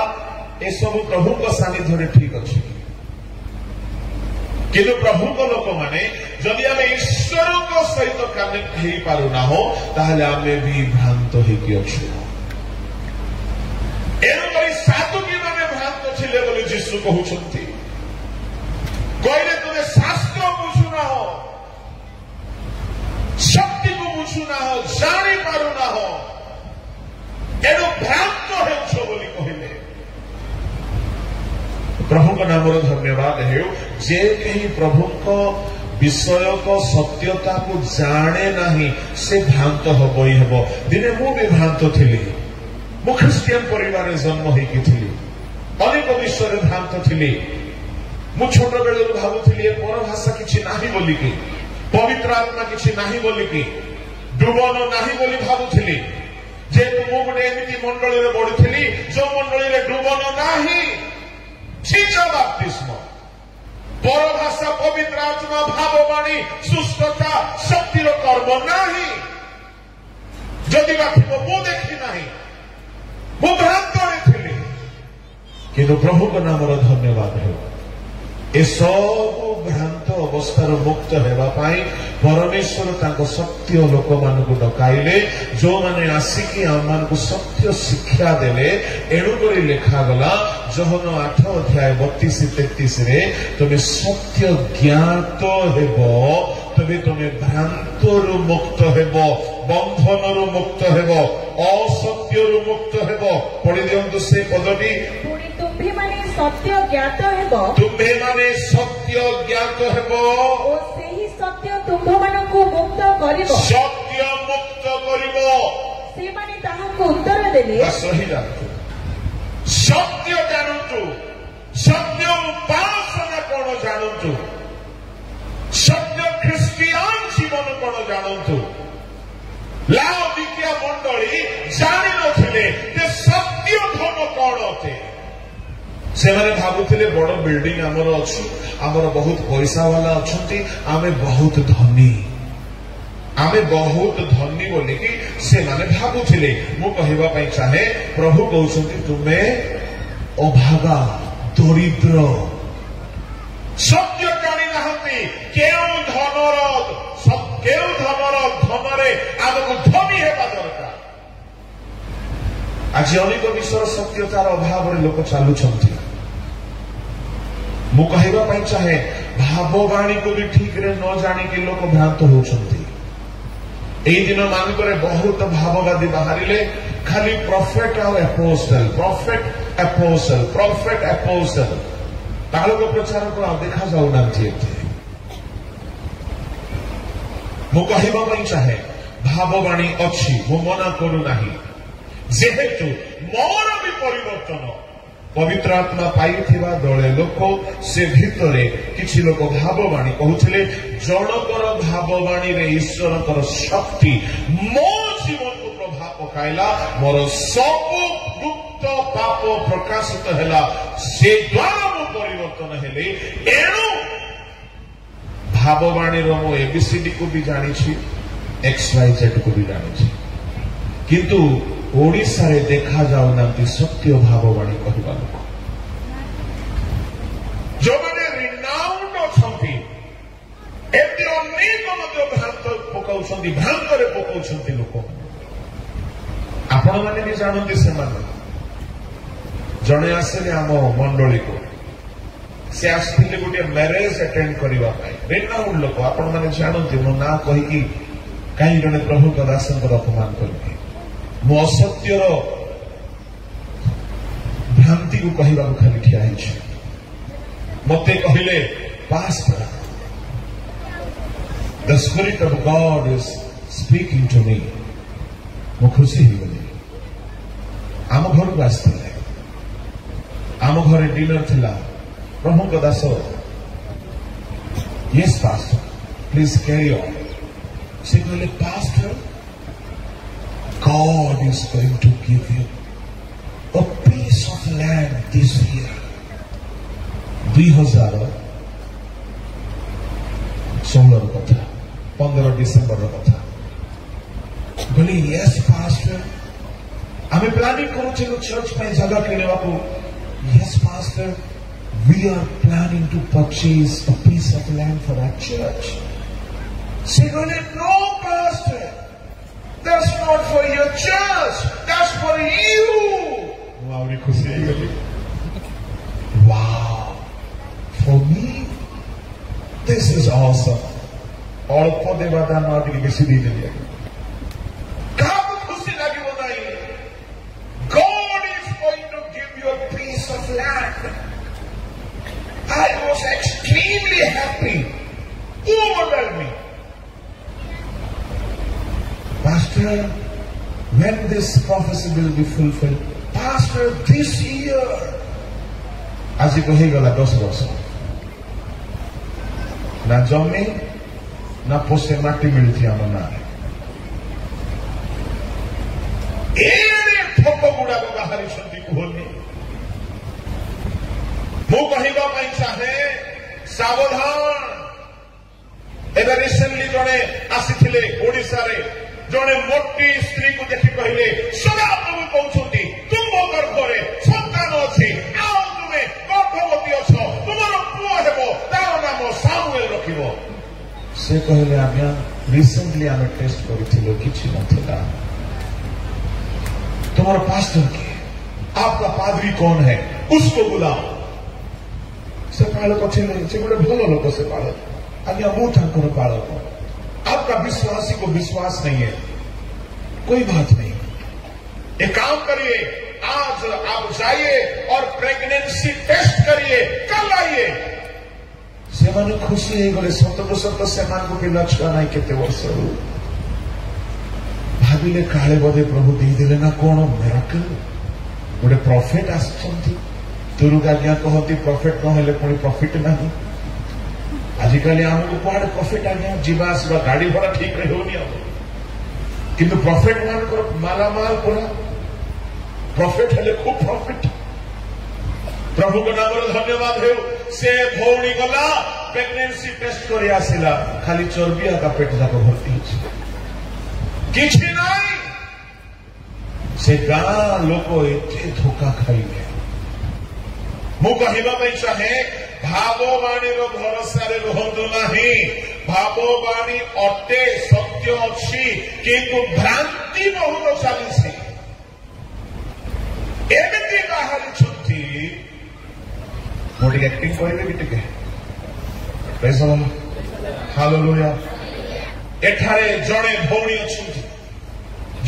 [SPEAKER 1] ए सब प्रभु को सानिध्य ठीक अच्छे किंतु प्रभु को लोक माने जदि आम ईश्वर सहित कनेक्ट हो पारुना हो ताहले आमे भी भ्रांत होइकी अछु एनुकरी साधुकी माने भ्रांत छिले बोली यीशु कहउछंती कहले तुमे शास्त्र बुझुना हो शक्ति को बुझुना हो जानी पारुना हो एनु भ्रांत हेउछ बोली कहले प्रभु का नाम धन्यवाद है जे कहीं प्रभु को विषय को सत्यता को जाने नहीं से भ्रांत हब ही हब दिने मु भी भ्रांत थी मु ख्रिस्टियन परिवार जन्म होगी अनेक विषय भ्रांत थी मु छोट बेलू भावुली पर भाषा किसी नाही बोलिकी पवित्र आत्मा किसी नाही बोलिकी डुबन नाही बोली भावुली जेहेतु मु गोटे एमती मंडली बढ़ी जो मंडली डुबन नाही ଛିଞ୍ଚ ବାପ୍ତିସ୍ମ ପରଭାଷା ପବିତ୍ର ଆତ୍ମା ଭାବବାଣୀ ସୁସ୍ଥତା ଶକ୍ତିର କର୍ମ ନାହିଁ। ଯଦି ବା ଥିବ ମୁଁ ଦେଖି ନାହିଁ, ମୁଁ ଭ୍ରାନ୍ତରେ ଥିଲି। କିନ୍ତୁ ପ୍ରଭୁଙ୍କ ନାମର ଧନ୍ୟବାଦ ହେଉ। ଏସବୁ ଭ୍ରାନ୍ତ ଅବସ୍ଥାରୁ ମୁକ୍ତ ହେବା ପାଇଁ ପରମେଶ୍ୱର ତାଙ୍କ ସତ୍ୟ ଲୋକମାନଙ୍କୁ ଡକାଇଲେ, ଯେଉଁମାନେ ଆସିକି ଆମମାନଙ୍କୁ ସତ୍ୟ ଶିକ୍ଷା ଦେଲେ। ଏଣୁକରି ଲେଖାଗଲା ଯୋହନ 8 ଅଧ୍ୟାୟ 32-33 ତୁମେ ସତ୍ୟ ଜ୍ଞାତ ହେବ, ତେବେ ତୁମେ ଭ୍ରାନ୍ତରୁ ମୁକ୍ତ ହେବ, ବନ୍ଧନରୁ ମୁକ୍ତ ହେବ, ଅସତ୍ୟରୁ ମୁକ୍ତ ହେବ। ପଢି ଦିଅନ୍ତୁ ସେ ପଦଟି।
[SPEAKER 2] ତୁମ୍ଭେମାନେ ସତ୍ୟ ଜ୍ଞାତ ହେବ,
[SPEAKER 1] ତୁମ୍ଭେମାନେ ସତ୍ୟ ଜ୍ଞାତ ହେବ
[SPEAKER 2] ଓ ସେହି ସତ୍ୟ ତୁମ୍ଭମାନଙ୍କୁ ମୁକ୍ତ କରିବ।
[SPEAKER 1] ସତ୍ୟ ମୁକ୍ତ କରିବ।
[SPEAKER 2] ସେମାନେ ତାହାକୁ ଉତ୍ତର ଦେଲେ,
[SPEAKER 1] ସତ୍ୟ ଜାଣନ୍ତୁ, ସତ୍ୟ ଉପାସନା କଣ ଜାଣନ୍ତୁ, ସତ୍ୟ ଖ୍ରୀଷ୍ଟିଆନ ଜୀବନ କଣ ଜାଣନ୍ତୁ। ଲାଓଦିକିଆ ମଣ୍ଡଳୀ ଜାଣିନଥିଲେ ଯେ ସତ୍ୟ ଧନ କଣ ଅଟେ। ସେମାନେ ଭାବୁଥିଲେ ବଡ ବିଲ୍ଡିଂ ଆମର ଅଛି, ଆମର ବହୁତ ପଇସା ବାଲା ଅଛନ୍ତି, ଆମେ ବହୁତ ଧନୀ, ଆମେ ବହୁତ ଧନୀ ବୋଲିକି ସେମାନେ ଭାବୁଥିଲେ। ମୁଁ କହିବା ପାଇଁ ଚାହେଁ, ପ୍ରଭୁ କହୁଛନ୍ତି ତୁମେ ଅଭାଗା, ଦରିଦ୍ର, ସତ୍ୟ ଜାଣି ନାହାନ୍ତି। କେଉଁ ଧନରେ ଆମକୁ ଧନୀ ହେବା ଦରକାର। ଆଜି ଅନେକ ବିଷୟର ସତ୍ୟତାର ଅଭାବରେ ଲୋକ ଚାଲୁଛନ୍ତି। ମୁଁ କହିବା ପାଇଁ ଚାହେଁ, ଭାବବାଣୀକୁ ବି ଠିକରେ ନ ଜାଣିକି ଲୋକ ଭ୍ରାନ୍ତ ହେଉଛନ୍ତି। ଏହି ଦିନ ମାନଙ୍କରେ ବହୁତ ଭାବବାଦୀ ବାହାରିଲେ, ଖାଲି ପ୍ରଫେଟ ଆଉ ଆପୋଷ୍ଟଲ, ପ୍ରଫେଟ ଆପୋଷ୍ଟଲ, ପ୍ରଫେଟ ଆପୋଷ୍ଟଲ। ତାଙ୍କ ପ୍ରଚାରକୁ ଆଉ ଦେଖାଯାଉନାହାନ୍ତି ଏତେ। ମୁଁ କହିବା ପାଇଁ ଚାହେଁ, ଭାବବାଣୀ ଅଛି, ମୁଁ ମନା କରୁନାହିଁ। ଯେହେତୁ ମୋର ବି ପରିବର୍ତ୍ତନ ପବିତ୍ର ଆତ୍ମା ପାଇଥିବା ଦଳେ ଲୋକ, ସେ ଭିତରେ କିଛି ଲୋକ ଭାବବାଣୀ କହୁଥିଲେ। ଜଣଙ୍କର ଭାବବାଣୀରେ ଈଶ୍ୱରଙ୍କର ଶକ୍ତି ମୋ ଜୀବନକୁ ପ୍ରଭାବ ପକାଇଲା, ମୋର ସବୁ ଗୁପ୍ତ ପାପ ପ୍ରକାଶିତ ହେଲା, ସେ ଦ୍ୱାରା ମୁଁ ପରିବର୍ତ୍ତନ ହେଲି। ଏଣୁ ଭାବବାଣୀର ମୁଁ ABCD କୁ ବି ଜାଣିଛି, XYZ କୁ ବି ଜାଣିଛି, କିନ୍ତୁ ଓଡ଼ିଶାରେ ଦେଖାଯାଉନାହାନ୍ତି ସତ୍ୟ ଭାବବାଣୀ କହିବା ଲୋକ। ଯେଉଁମାନେ ରିନାଉଣ୍ଡ ଅଛନ୍ତି, ଏମିତି ଅନେକ ମଧ୍ୟ ଭ୍ରାନ୍ତ ପକାଉଛନ୍ତି, ଭ୍ରାନ୍ତରେ ପକାଉଛନ୍ତି ଲୋକମାନେ। ଆପଣମାନେ ବି ଜାଣନ୍ତି ସେମାନେ। ଜଣେ ଆସିଲେ ଆମ ମଣ୍ଡଳୀକୁ, ସେ ଆସିଥିଲେ ଗୋଟିଏ ମ୍ୟାରେଜ ଆଟେଣ୍ଡ କରିବା ପାଇଁ, ରିନାଉଣ୍ଡ ଲୋକ। ଆପଣମାନେ ଜାଣନ୍ତି, ମୋ ନାଁ କହିକି କାହିଁ ଜଣେ ପ୍ରଭୁଙ୍କ ଦାସଙ୍କର ଅପମାନ କରିବେ। ମୁଁ ଅସତ୍ୟର ଭ୍ରାନ୍ତିକୁ କହିବାକୁ ଖାଲି ଠିଆ ହେଇଛି। ମତେ କହିଲେ, pastor, the spirit of God is speaking to me। ମୁଁ ଖୁସି ହେଇଗଲି। ଆମ ଘରକୁ ଆସିଥିଲେ, ଆମ ଘରେ ଡିନର ଥିଲା। ପ୍ରଭୁଙ୍କ Das, yes pastor, please carry on। ସେ କହିଲେ, pastor, God is going to give you a piece of land this year। 2016 କଥା, 15 ଡିସେମ୍ବର କଥା। କହିଲି, yes pastor, ଆମେ ପ୍ଲାନିଂ କରୁଥିଲୁ ଚର୍ଚ୍ଚ ପାଇଁ ଜାଗା କିଣିବାକୁ। yes pastor, we are planning to purchase a piece of land for our church। ସେ କହିଲେ, no pastor, that's not for your church, that's for you। ମୁଁ ଆହୁରି ଖୁସି ହେଇଗଲି। wow, for me this is awesome। ଅଳ୍ପ ଦେବା ଦାନ ଆଉ ଟିକେ ବେଶୀ ଦେଇଦେଲି। କାହାକୁ ଖୁସି ଲାଗିବ ନାହିଁ? God is going to give you a piece of land। I was extremely happy, overwhelming। Pastor, when this prophecy will be fulfilled? Pastor, this year। ଆଜି ତ ହେଇଗଲା 10 ବର୍ଷ। ନା ଜମି ନା ପୋଷେ ମାଟି ମିଳିଛି ଆମ ନାଁରେ। ଏଡ଼େ ଠକ ଗୁଡ଼ାକ ବାହାରିଛନ୍ତି କୁହନି। ମୁଁ କହିବା ପାଇଁ ଚାହେଁ ସାବଧାନ। ଏବେ ରିସେଣ୍ଟଲି ଜଣେ ଆସିଥିଲେ ଓଡ଼ିଶାରେ, ଜଣେ ମୋଟି ସ୍ତ୍ରୀକୁ ଦେଖି କହିଲେ ସଦାପ୍ରଭୁ କହୁଛନ୍ତି ତୁମ ଗର୍ଭରେ ସନ୍ତାନ ଅଛି, ଆଉ ତୁମେ ଗର୍ଭବତୀ ଅଛ, ତୁମର ପୁଅ ହେବ, ତାର ନାମ ସାମୁଏଲ ରଖିବ। ସେ କହିଲେ ଆଜ୍ଞା ରିସେଣ୍ଟଲି ଆମେ ଟେଷ୍ଟ କରିଥିଲୁ କିଛି ନଥିଲା। तुम्हारा पास्टर किए, आपका पादरी कौन है, उसको बुलाओ। से पालक अच्छे नहीं, से गोटे भल लोक से पालक, आज्ञा मु तांकर पालक। आपका विश्वासी को विश्वास नहीं है, कोई बात नहीं, एक काम करिए, आज आप जाइए और प्रेगनेंसी टेस्ट करिए, कल आइए। से मैंने खुशी है गले सतको सत से मान को पिला छुआ नहीं केते वर्ष भाविले काले बोधे प्रभु देदेले ना कौन मिराकल। गोटे प्रॉफिट आसुचंती तुरुक आज्ञा कहती प्रॉफिट न हेले पुणी प्रॉफिट नहीं। आजिकल आमको कुआडे प्रॉफिट आज्ञा जीवा आसवा गाड़ी भड़ा ठीक रे होनी अब, किंतु प्रॉफिट मानकर मालामाल पूरा प्रॉफिट हेले खूब प्रॉफिट। प्रभु को नाम धन्यवाद हो। से भौणी गला प्रेगनेंसी टेस्ट कर आसिला, खाली चर्बी का पेट जाक भर्ती किछि नहीं। से गाँ लोक एते धोखा खाइले। मु कहवा चाहे भाववाणी भरोसा रुहतु नहीं। भाववाणी अटे सत्य अच्छी, किंतु भ्रांति बहुत चली एमती बाहरी मोटी एक्टिंग करेंगे टिके हालेलुया। एठारे जड़े भौणी अच्छी,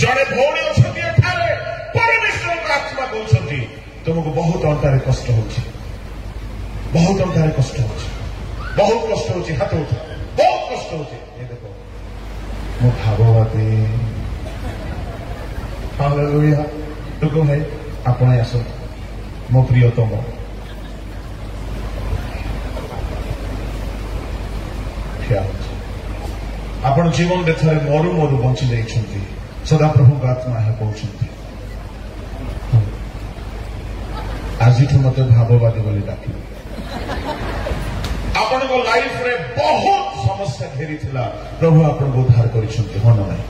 [SPEAKER 1] जड़े भौणी अच्छी एठारे परमेश्वर आत्मा कहते तुमको बहुत अंतारे कष्ट होची, बहुत अंतारे कष्ट होची, बहुत कष्ट होची, हाथ उठा, बहुत कष्ट होची। ये देखो मो भागवती हालेलुया। तुको भाई आपण आस मो प्रियतम आपण जीवन थरे मरु मरु बंची जाइछंती, सदाप्रभु आत्मा है कहते आज मत भाववादी बोली डाक। आपण लाइफ रे बहुत समस्या घेरी थिला, प्रभु आपण को उद्धार करिसंती मन नहीं।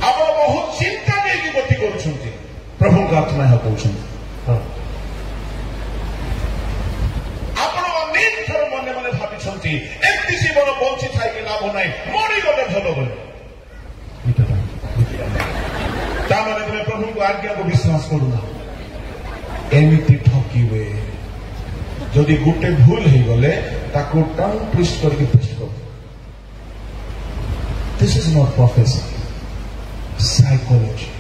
[SPEAKER 1] आप बहुत चिंता नहीं गति करुछंती, प्रभु आत्मा है कहते मने मने भावी एमती जीवन बंची थाई लाभ ना, मरीगले भल बोले ताने तुम प्रभु को आज्ञा को विश्वास करूना। एमती ठकिवे जदि गोटे भूल हो गले ताको टाउन ट्विस्ट करके पेस्ट कर। This is not prophecy, psychology.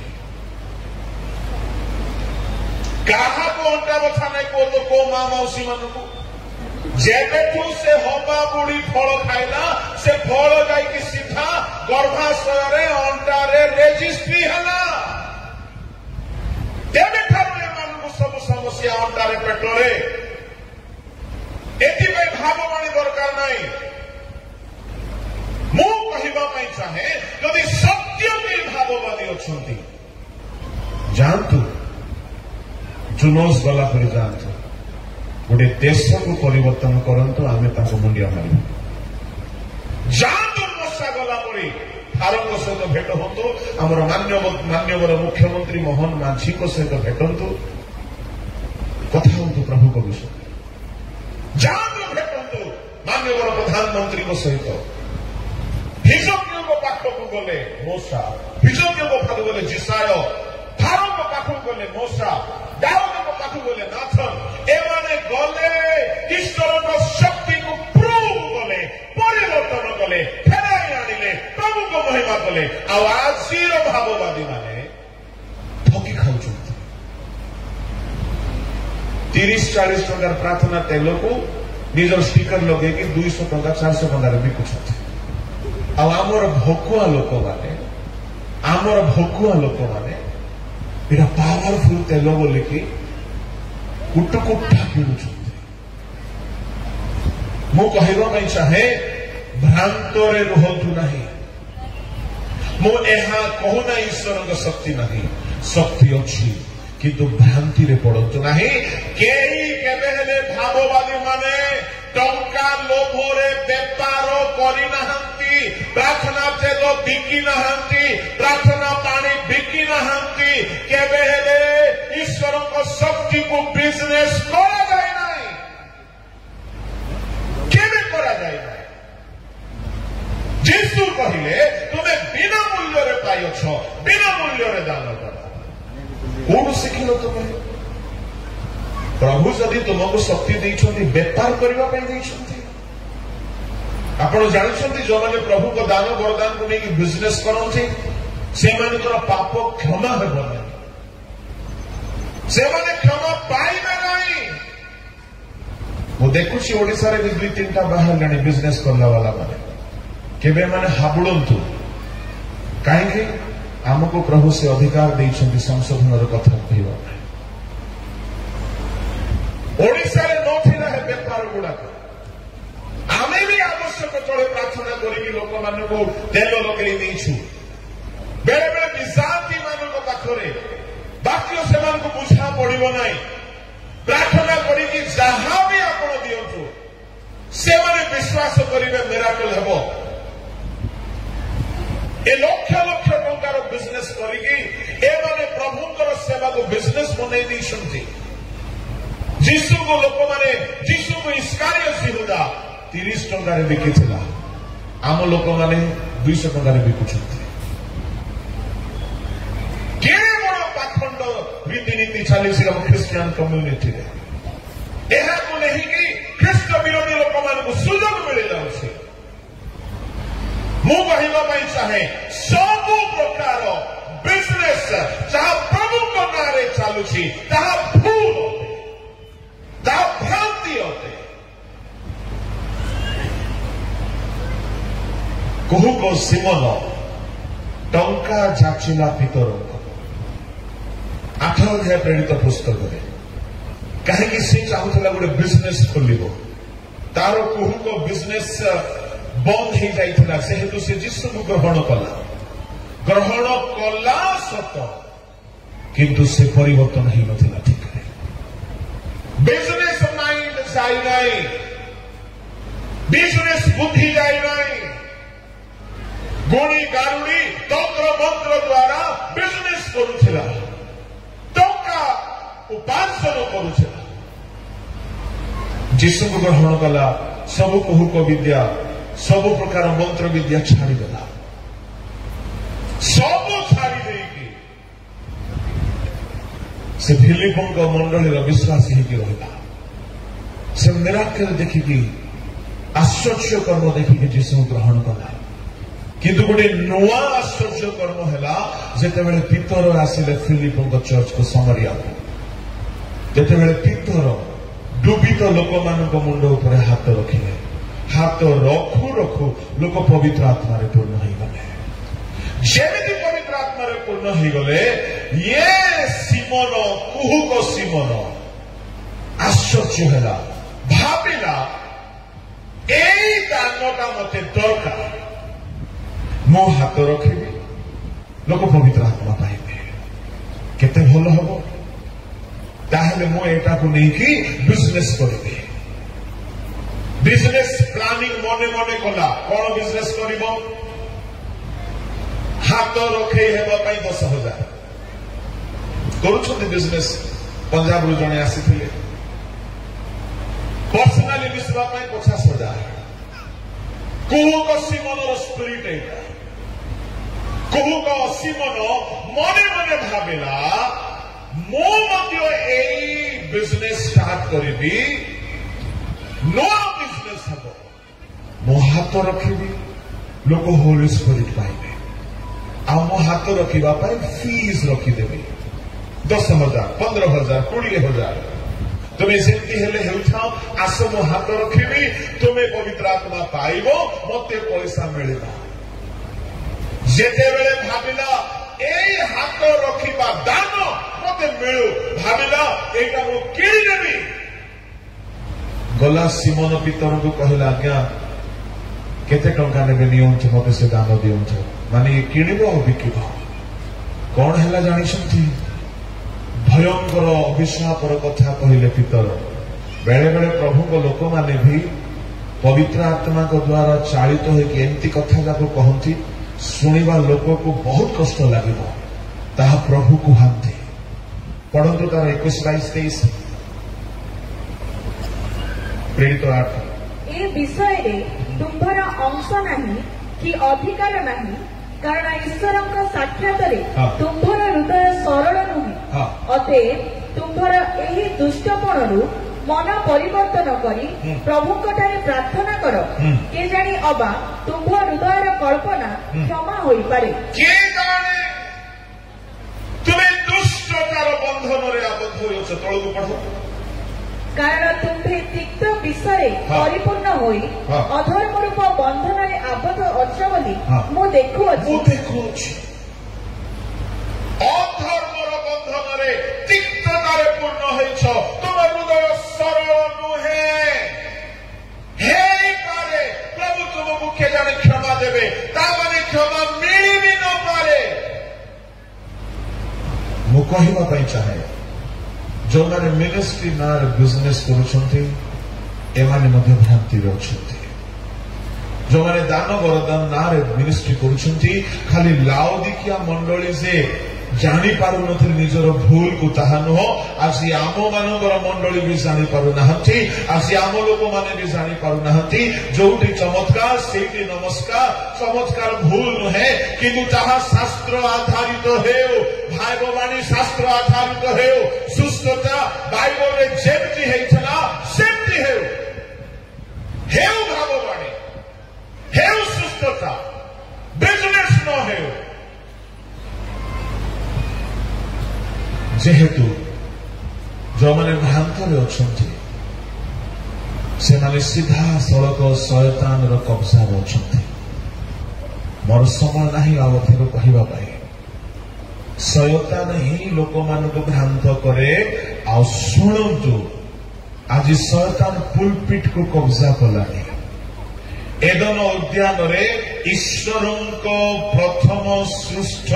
[SPEAKER 1] कहा को अंटा बथा नहीं को तो को मां मौसी मान को जेबेठू से हबा बुड़ी फल खाइला, से फल जाई सीधा गर्भाशय अंडारे रेजिस्ट्री है। सब समस्या अंडारे पेटरे। एथि भाववाणी दरकार नहीं। मु कहवा चाहे यदि सत्य में भाववादी अच्छा जानतु, जुनूस गला पर जानतु, गोटे देश को परिवर्तन करंतु, आमे ताको मुंडिया मारू जानतु। मशा गला पड़ी फारूक सहित भेट होतु, आमर मान्यवर मुख्यमंत्री मोहन माझी सहित भेटंतु, कथा हूँ प्रभु को विषय जानतु, भेटंतु मान्यवर प्रधानमंत्री सहित। हिजकियों पाखक गले मोशा, हिजकियों पाखक गले जिसाय, फारूक पाखक गले मोशा, दाऊद पाखक गले नाथन। एमाने गले ईश्वर शक्ति को प्रूव कले, परिवर्तन कले, फेराई आनिले, प्रभु को महिमा कले। आज भाववादी माने ठकी खाऊ 30-40 टंकार प्रार्थना तेल को निजर स्टिकर लगे 200 टंका 400 टंकार बिकुछंती। आमर भकुआ लोक माने एटा पावरफुल तेल बोलिकी कुटकुटा किणुछंती। मु कहवा चाहे भ्रांतरे रुहतु नहीं। मु एहा कहूना ईश्वर शक्ति नहीं, शक्ति अच्छी, किंतु भ्रांति रे पड़तु नहीं। केही केबे हेले भाववादी माने टंका लोभरे बेपार करि नाहंती, प्रार्थना तेल बिकी नाहंती, प्रार्थना पानी बिकी नाहंती, केबे हेले ईश्वर को शक्ति को बिजनेस करा जाए नहीं, केबे करा जाए नहीं। जीसु कहिले तुम्हें बिना मूल्य रे पाइछ, बिना मूल्य रे दान कर। कौन शिखिल तुम्हें? प्रभु जदि तुमको शक्ति देइछन्ति व्यापार करबा पई देइछन्ति। आपण जानछन्ति जो माने प्रभु को दान वरदान को नेकी बिजनेस करन्ति से मानकर पाप क्षमा हेबो नै, से माने क्षमा पाइबे नै। मु देखुछि ओडिसा रे 2-3टा बाहर गानी बिजनेस करला वाला माने केबे माने हाबुडंतु काहे आमको प्रभु से अधिकार देइछन्ति संशोधन कथा कहबा। ओडिसा रे नथिला हे व्यापार गुडाक आमे भी आवश्यक तळे प्रार्थना करिकि लोक मानको तेल लगेई देइछु। बेले बेले विशांति मानको पाखरे बाक्य सेमानको बुझा पड़िबो नै। प्रार्थना करिकि जहा भी आपण दियंतु से माने विश्वास करिवे मिराकल हेबो। ए लक्ष लक्ष टंकार बिजनेस करिकि ए माने प्रभुଙ୍କର सेवा को बिजनेस बनै दैछन्ति। जीसु को लोक माने जीसु को इस्कारियोत यहूदा 30 टंकार बिकिथिला, आम लोक माने 200 टंकार बिकुछन्ति। के बड़ पाखंड रीतिनीति चलीछि हम क्रिश्चियन कम्युनिटी रे। एहा को नहीं कि ख्रीष्ट विरोधी लोक मानकु सुयोग मिल जाउछि। मु कहबा पई चाहे सब प्रकार बिजनेस जहाँ प्रभु को नारे चालुछि ताहा भूल होते, ताहा भ्रांति होते। कहू को सिमन टंका जाचिला पितर 8 अध्याय प्रेरित पुस्तक रे कहीं से चाहूला गोटे बिजनेस खोलिबो। तार कहू को बिजनेस बंद हो जाइथिला, से हेतु से जीसु को ग्रहण कला सत किंतु से परिवर्तन ही नथिला। ठीक है, बिजनेस माइंड जाई नाही, बिजनेस बुद्धि जाई नाही। गुणी गारुड़ी तंत्र मंत्र द्वारा बिजनेस करुथिला, टंका उपार्जन करुथिला। जीसु को ग्रहण कला, सब कहूक विद्या सब प्रकार मंत्र विद्या छाड़ीदेला, सब छाड़ी देकी से फिलिपଙ୍କ मंडली विश्वासी होगी रहा। से मिराकल देखिकी आश्चर्य कर्म देखिकी जीसु ग्रहण कला। किंतु गोटे नुआ आश्चर्य कर्म है जितेबले पितर आसिले फिलिपଙ୍କ चर्च को समरिया, जितेबले पितर डूबित लोक मान मुंड उपर हाथ रखिले, हाथ रखु रखु लोक पवित्र आत्मा पूर्ण हो गले। जेमिति पवित्र आत्मा पूर्ण हो गले, ये सिमन कुहुक सिमन आश्चर्य है, भाविला एई दानटा मते दरकार, मो हाथ रखी लोक पवित्र आत्मा पाइबे, केते भल हम। ताहले मो एटा को नहीं कि बिजनेस करिबे। बिजनेस प्लानिंग मने मने कला, कौन बिजनेस करिबो? हाथ रखे हेबा पई 10,000 करूछन्ति बिजनेस। पंजाब रु जणे आसीथिले, पर्सनाली बिसवा पई 50,000। कुहुक सिमनर स्पिरिट एटा, कुहुक सिमन मने मने भाबिला मो मध्य एई बिजनेस स्टार्ट करिबी, नया बिजनेस हम। मो हाथ रखी लोक होली स्पिरिट पाइबे, आ मो हाथ रखा फीस रखीदेवी 10,000 15,000 20,000। तुम्हें सेमती हेले हेउथाओ, आस मो हाथ रखी तुम्हें पवित्र आत्मा पाइब, मते पैसा मिलना। जेतेबेले भाविला एई हाथ रखिबा दान मते मिलू, भाविला एटा मो किणी देबी। गला सिमन पितर को कहला, आज्ञा केते टंका नेबे नियंत मते से दान दियंत, माने किणिबो बिकिबो। कौन हैला जानिसंती? भयंकर अभिशापर कथा कहले पितर बेले बेले प्रभु को लोक माने भी पवित्र आत्मा को द्वारा चालित होगी एमती कथा जाक कहती शुणा लोक को बहुत कष्ट लगे प्रभु कहते पढ़ु तार 21-22-23 प्रेरित 8
[SPEAKER 2] ए विषय रे तुम्हारा अंश नहीं कि अधिकार नहीं कारण ईश्वर साक्षात तुम्हारा हृदय सरल नुहे अतएव तुम्हारा यही दुष्टपण मन परिवर्तन करी प्रभु प्रार्थना कर के जानी अबा तुम हृदय कल्पना क्षमा हो पारे
[SPEAKER 1] तुम्हें दुष्टतार बंधन रे आबद्ध होइछ तळକୁ पढो
[SPEAKER 2] कारण तुम्हें तिक्त विषय परिपूर्ण होई अधर्म रूप बंधन रे आबद्ध अछ बोली मु देखुअछि
[SPEAKER 1] अधर्मर बंधन रे तिक्ततारे पूर्ण होइछ तुम हृदय सरल नुहे हे पारे प्रभु तुम मुख्य जाने क्षमा देबे ता माने क्षमा मिली भी न पारे मु कहिबा पई चाहे जो माने मिनिस्ट्री ना बिजनेस करूछंती एमाने मध्य भ्रांति रे अछंती जो माने दान वरदान ना मिनिस्ट्री करूछंती खाली लाउदिकिया मंडली से जानी पारु नथिल निजर भूल को ताहा नुह आसी आम मानकर मंडली भी जानी पारु नाहंती आसी आम लोक माने भी जानी पारु नाहंती जोटी चमत्कार सेठी नमस्कार चमत्कार भूल नुहे किंतु ताहा शास्त्र आधारित हेउ भागवाणी शास्त्र आधारित हेउ सुस्थता बाइबल रे जेमती हेइछला सेमती हेउ भागवाणी हेउ सुस्थता बिजनेस न हेउ जेहेतु जो मैंने भ्रांतर अच्छे से माने सीधा सड़क शयतान कब्जा अच्छा मोर समय नहीं अधिक कहवा शयतान ही लोक मान भ्रांत करे आ शुणु आज शयतान पुलपिट को कब्जा कलानी एदन उद्यान रे ईश्वर प्रथम सृष्ट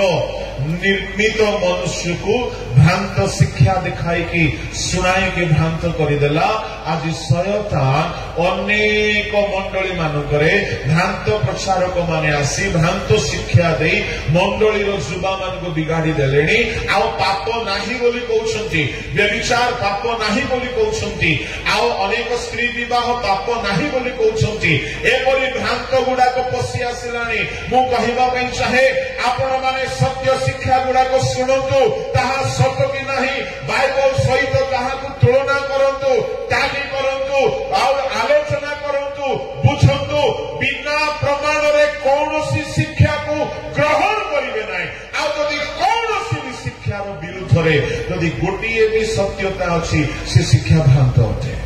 [SPEAKER 1] निर्मित मनुष्य को भ्रांत शिक्षा दिखाई की सुनाई के भ्रांत करदेला आज शयतान अनेक मंडली मानकरे भ्रांत प्रचारक माने आसी भ्रांत शिक्षा दे मंडली युवा मान को बिगाड़ी देलेनी आउ पाप नाही बोली कहउछंती व्यभिचार पाप नाही बोली कहउछंती आउ अनेक स्त्री विवाह पाप नाही बोली कहउछंती एपरि भ्रांत गुडा को पसी आसिलानी मु कहिबा पई चाहे आपण माने सत्य शिक्षा गुडा को सुनंतु ताहा सत कि नाही बाइबल सहित ताहा को तुलना करंतु टाली करंतु और आलोचना करंतु बुझंतु बिना प्रमाण रे कोनोसी शिक्षा को ग्रहण करिवे नाही आ जदि कोनोसी भी शिक्षार विरुद्ध रे जदि गोटिए भी सत्यता अछि से शिक्षा भ्रांत अटे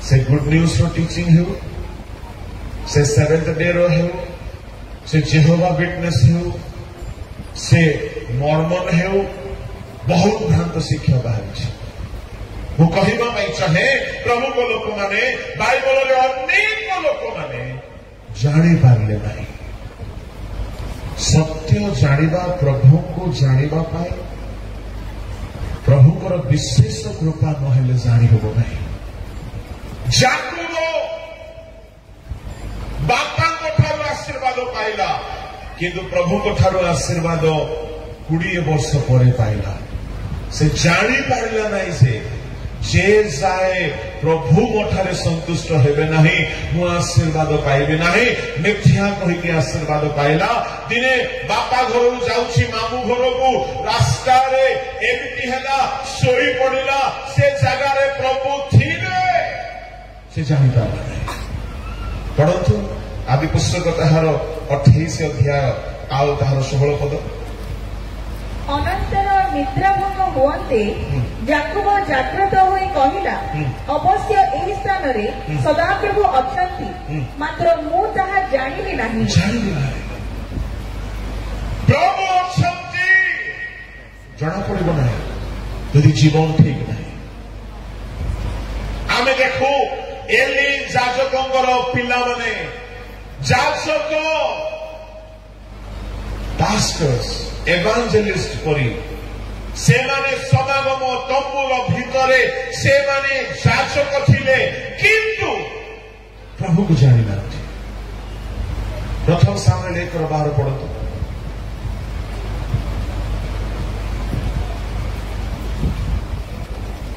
[SPEAKER 1] से गुड न्यूज रो टीचिंग हो से सेवेंथ डे रो हो से जेहोवा विटनेस हो से मॉर्मन हो बहुत भ्रांत शिक्षा बाहरी मु कहवा चाहे प्रभु को लोक माने बाइबल रे अनेक लोक माने जानी पारले नहीं सत्य जानिबा प्रभु को जानिबा पाए प्रभुकर विशेष कृपा नहेले जानी होबो नहीं याकूब बापा ठारू आशीर्वाद पाइला किंतु प्रभु ठारू आशीर्वाद 20 वर्ष पर पाइला से जानी पारिला नहीं से जे जाए प्रभु मोठारे संतुष्ट हेबे नहीं मु आशीर्वाद पाइबे नहीं मिथ्या कहिके आशीर्वाद पाइला दिने बापा घर जाउछि मामू घर को रास्ता रे एमिति हैला सोई पड़िला से जगह रे प्रभु थिले से जानि पारला नहीं पढ़तु आदि पुस्तक ताहार 28 अध्याय आउ ताहार 16 पद
[SPEAKER 2] अनंतर निद्राभंग हुअन्ते याकूब जाग्रत होई कहिला अवश्य एही स्थान रे सदाप्रभु अछंती मात्र मु ताहा जानिबि नाही
[SPEAKER 1] प्रभु अछंती जणा पड़िबो नाही यदि जीवन ठीक नाही आमे देखो एली जाजकंगर पिला माने जाजक पास्टर्स एवांजेलिस्ट परी सेमाने समागम तंबुर भितरे सेमाने जाचक थिले किंतु प्रभु को जानी ना। प्रथम सामने लेकर बाहर पड़तो।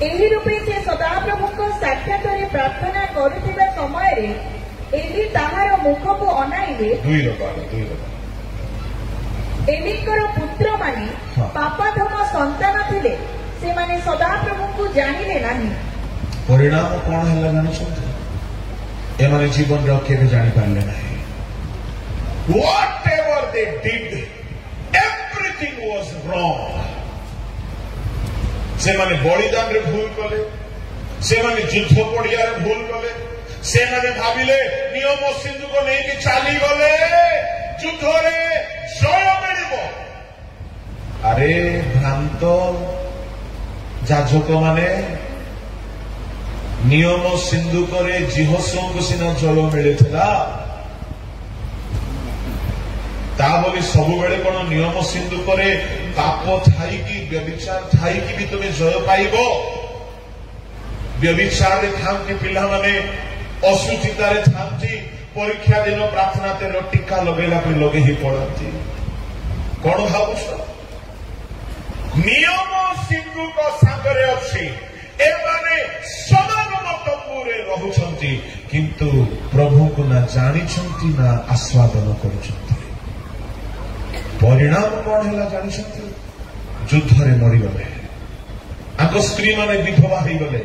[SPEAKER 2] एही रूपे से सदाप्रभु को साक्षात प्रार्थना करुथिबा समय रे एली ताहार मुख को अनाइले।
[SPEAKER 1] दुई लोग
[SPEAKER 2] एलिकर पुत्र माने पापाधम संतान थिले से माने सदाप्रभु को जानिले नाही।
[SPEAKER 1] परिणाम कौन है जानी एमाने जीवन रखे जानी पारे ना। Whatever they did, everything was wrong. से माने बलिदान रे भूल कले, से माने युद्ध पड़िया रे भूल कले, से माने भाविले नियम सिंधु को नहीं कि चाली गले युद्ध रे जय मिलिबो। अरे भ्रांत जाजक माने नियम सिंधु करे जिहसों को सिना जय मिलता ता बोली सबु बेले कोन नियम सिंधु करे पाप थाई की व्यभिचार थाई की भी तुम्हें जय पाइबो। व्यभिचार रे थांती पिला माने असुचिता रे थांती परीक्षा दिन प्रार्थना तेर टीका लगेला पे लगे ही पड़ती। कौन भावुछ नियम सिंधु को सागरे अछि एमाने समागम तंबुरे रहुछंती किंतु प्रभु को ना जानिछंती ना आस्वादन करुछंती। परिणाम कौन है जानी युद्ध रे मरीगले आंको स्त्री माने विधवा हो गले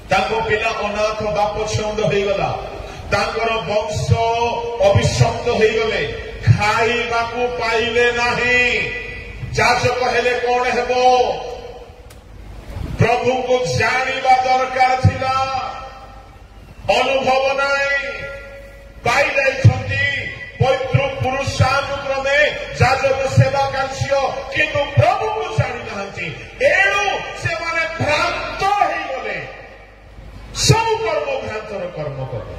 [SPEAKER 1] पिला अनाथ बाप छंद हो गला तांकर वंश अभिशप्त हो गले खाइबा को पाइले नाही। जाचक हेले कौन हेबो प्रभु को जानिबा दरकार थिला अनुभव नाई पाई जाइछंती पवित्र पुरुषानुक्रमे जाजक सेवा कार्य किंतु प्रभु को जानी ना एणु से माने भ्रांत हो गले सब कर्म भ्रांतर कर्म कले।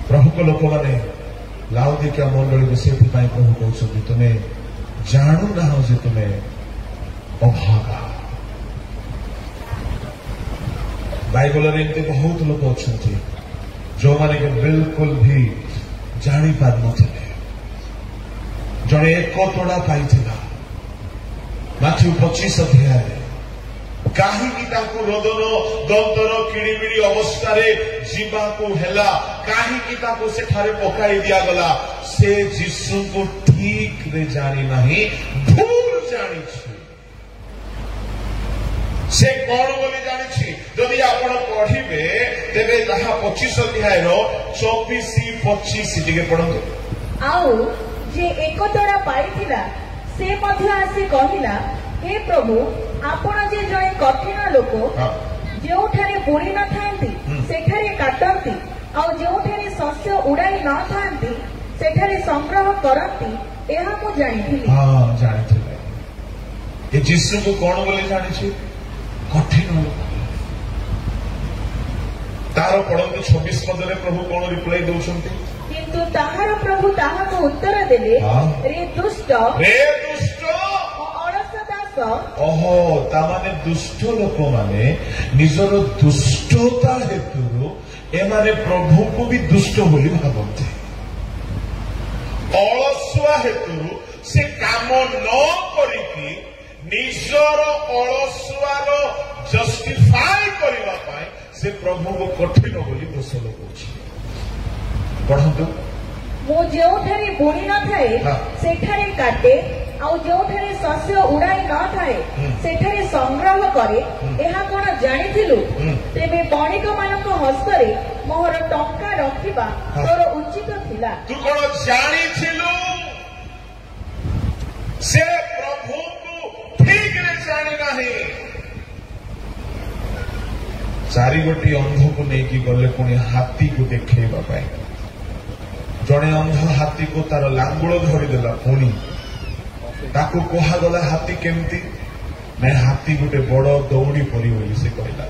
[SPEAKER 1] प्रभु को लोक मैंने लाउदिकिया मंडली को से प्रभु कहते तुम्हें जानू ना जे तुम्हें अभागा। बाइबल एमती बहुत लोग अच्छा जो माने के बिल्कुल भी जानी पार नथिले। जड़े एक तोड़ा पाई माथ्यू 25 अध्याय कहीं रोदन दंतर किड़िमिड़ी अवस्था जीवा को हेला कहीं सेठारे पकाई दिया गला से जीशु को ठीक रे जानी नहीं भूल जानी से कौन बोली जानी जदि आप पढ़े तेरे जहाँ 25 अध्याय 24-25 टिके पढ़ते।
[SPEAKER 2] आउ जे एक तोड़ा पाई से मध्य आसी कहिला हे प्रभु आपण जे जणे कठिन लोक जोठारे बुणी न थांती सेठारे काटंती आ जोठारे शस्य उड़ाई न थांती सेठारे संग्रह करंती एहा मु जानिथिली।
[SPEAKER 1] हां जानिथिले ए यीशु को कोन बोले जानि छी कठिन लोक तार पढ़ंतु 26 पदरे प्रभु कोन रिप्लाई दउछंती
[SPEAKER 2] किंतु ताहार प्रभु ताहा को उत्तर देले रे दुष्ट ओहो
[SPEAKER 1] तामाने दुष्ट लोक माने निजर दुष्टता हेतु एमाने प्रभु को भी दुष्ट बोली भावते। अलसुआ हेतु से काम न करिकी निजर अलसुआर जस्टिफाई करबा पाए से प्रभु को कठिन बोली दोष लगौछि। पढ़ंतु
[SPEAKER 2] मो जोठारे बुणी न थाए सेठारे काटे आउ जोठारे शस्य उड़ाई न थाए सेठारे संग्रह करे एहा कोन जानिथिलु तेबे बणिक मानक हस्तरे मोहर टंका रखिबा तोर उचित थिला।
[SPEAKER 1] तू कोन जानिथिलु से प्रभु को ठीक रे जानि नाही। चारि गोटी अंध को लेकी गले पुणी हाथी को देखैबा पाए जड़े अंध हाथी को तार लांगुल धरीदेला पुणी ताकू कहागला हाथी केमती ना हाथी गोटे बड़ दौड़ी पड़ी बोली से कहला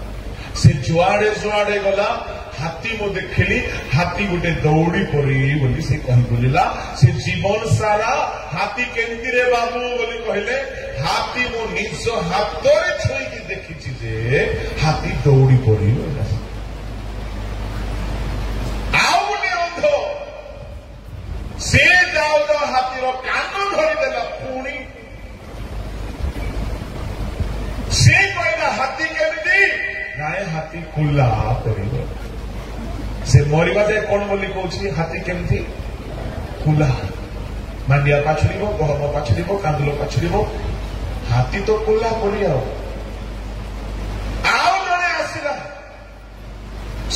[SPEAKER 1] से जुआड़े जुआड़े गला हाथी मो देखिली हाथी गोटे दौड़ी पड़ी बोली से कही बोलिला से जीवन सारा हाथी केमती रे बाबू बोली कहले ହାତୀ ମୁଁ ନିଜ ହାତରେ ଛୁଇଁକି ଦେଖିଛି ଯେ ହାତୀ ଦୌଡ଼ି ପଡ଼ିଲା। ଆଉ ଗୋଟେ ଅନ୍ଧ ସେ ଯାଉ ଯାଉ ହାତୀର କାନ ଧରିଦେଲା। ପୁଣି ସେ କହିଲା ହାତୀ କେମିତି? ନାଇଁ ହାତୀ କୁଲା କରିବ। ସେ ମରିବା ଯାଏ କଣ ବୋଲି କହୁଛି? ହାତୀ କେମିତି? କୁଲା। ମାଣ୍ଡିଆ ପାଛୁଡିବ, ଗହମ ପାଛୁଡିବ, କାନ୍ଦୁଲ ପାଛୁଡିବ, ହାତୀ ତ କୁଲା କରି। ଆଉ ଜଣେ ଆସିଲା,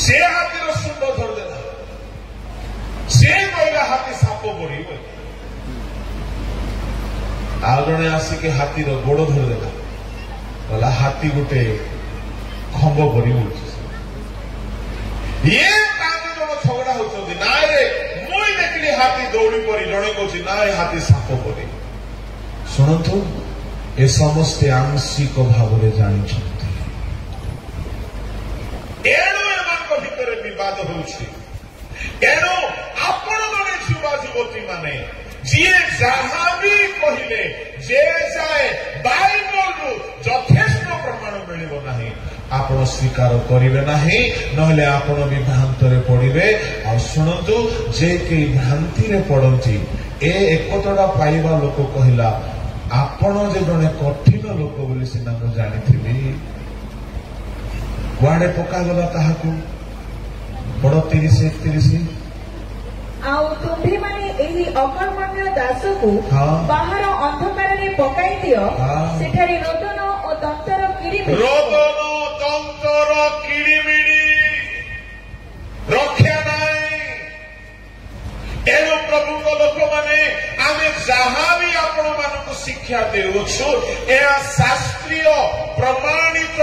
[SPEAKER 1] ସେ ହାତୀର ଶୁଣ୍ଡ ଧରିଦେଲା। ସେ କହିଲା ହାତୀ ସାପ ପଡିବ। ଆଉ ଜଣେ ଆସିକି ହାତୀର ଗୋଡ ଧରିଦେଲା, କହିଲା ହାତୀ ଗୋଟେ ଖମ୍ବ ପରି ହଉଛି। ଇଏ ପାଞ୍ଚ ଜଣ ଝଗଡା ହଉଛନ୍ତି। ନାଇଁ ରେ ମୁଇଁ ଦେଖିଲି ହାତୀ ଦୌଡ଼ି ପରି। ଜଣେ କହୁଛି ନାଇଁ ହାତୀ ସାପ ପରି। ଶୁଣନ୍ତୁ, ଏ ସମସ୍ତେ ଆଂଶିକ ଭାବରେ ଜାଣିଛନ୍ତି। ଏଣୁ ଏମାନଙ୍କ ଭିତରେ ବିବାଦ ହେଉଛି। ଏଣୁ ଆପଣମାନେ ଯୁବା ଯୁବତୀ ମାନେ ଯିଏ ଯାହା ବି କହିଲେ, ଯେ ଯାଏ ବାଇବଲରୁ ଯଥେଷ୍ଟ ପ୍ରମାଣ ମିଳିବ ନାହିଁ ଆପଣ ସ୍ୱୀକାର କରିବେ ନାହିଁ, ନହେଲେ ଆପଣ ବି ଭ୍ରାନ୍ତରେ ପଡ଼ିବେ। ଆଉ ଶୁଣନ୍ତୁ, ଯେ କେହି ଭ୍ରାନ୍ତିରେ ପଡ଼ନ୍ତି, ଏକତଡ଼ା ପାଇବା ଲୋକ କହିଲା ଆପଣ ଯେ ଜଣେ କଠିନ ଲୋକ ବୋଲି ସିନା ମୁଁ ଜାଣିଥିଲି, କୁଆଡେ ପକାଗଲା ତାହାକୁ? ବଡ଼ 30-31।
[SPEAKER 2] ଆଉ ତୁମ୍ଭେମାନେ ଏହି ଅକର୍ମଣ୍ୟ ଦାସକୁ ବାହାର ଅନ୍ଧକାରରେ ପକାଇ ଦିଅ। ସେଠାରେ ରୋଦନ ଓ ଦନ୍ତର କିଡ଼ିମିଡ଼ି
[SPEAKER 1] ରକ୍ଷା ନାହିଁ। ଏଣୁ ପ୍ରଭୁଙ୍କ ଲୋକମାନେ, ଆମେ ଯାହା ବି ଆପଣମାନଙ୍କୁ ଶିକ୍ଷା ଦେଉଛୁ, ଏହା ଶାସ୍ତ୍ରୀୟ ପ୍ରମାଣିତ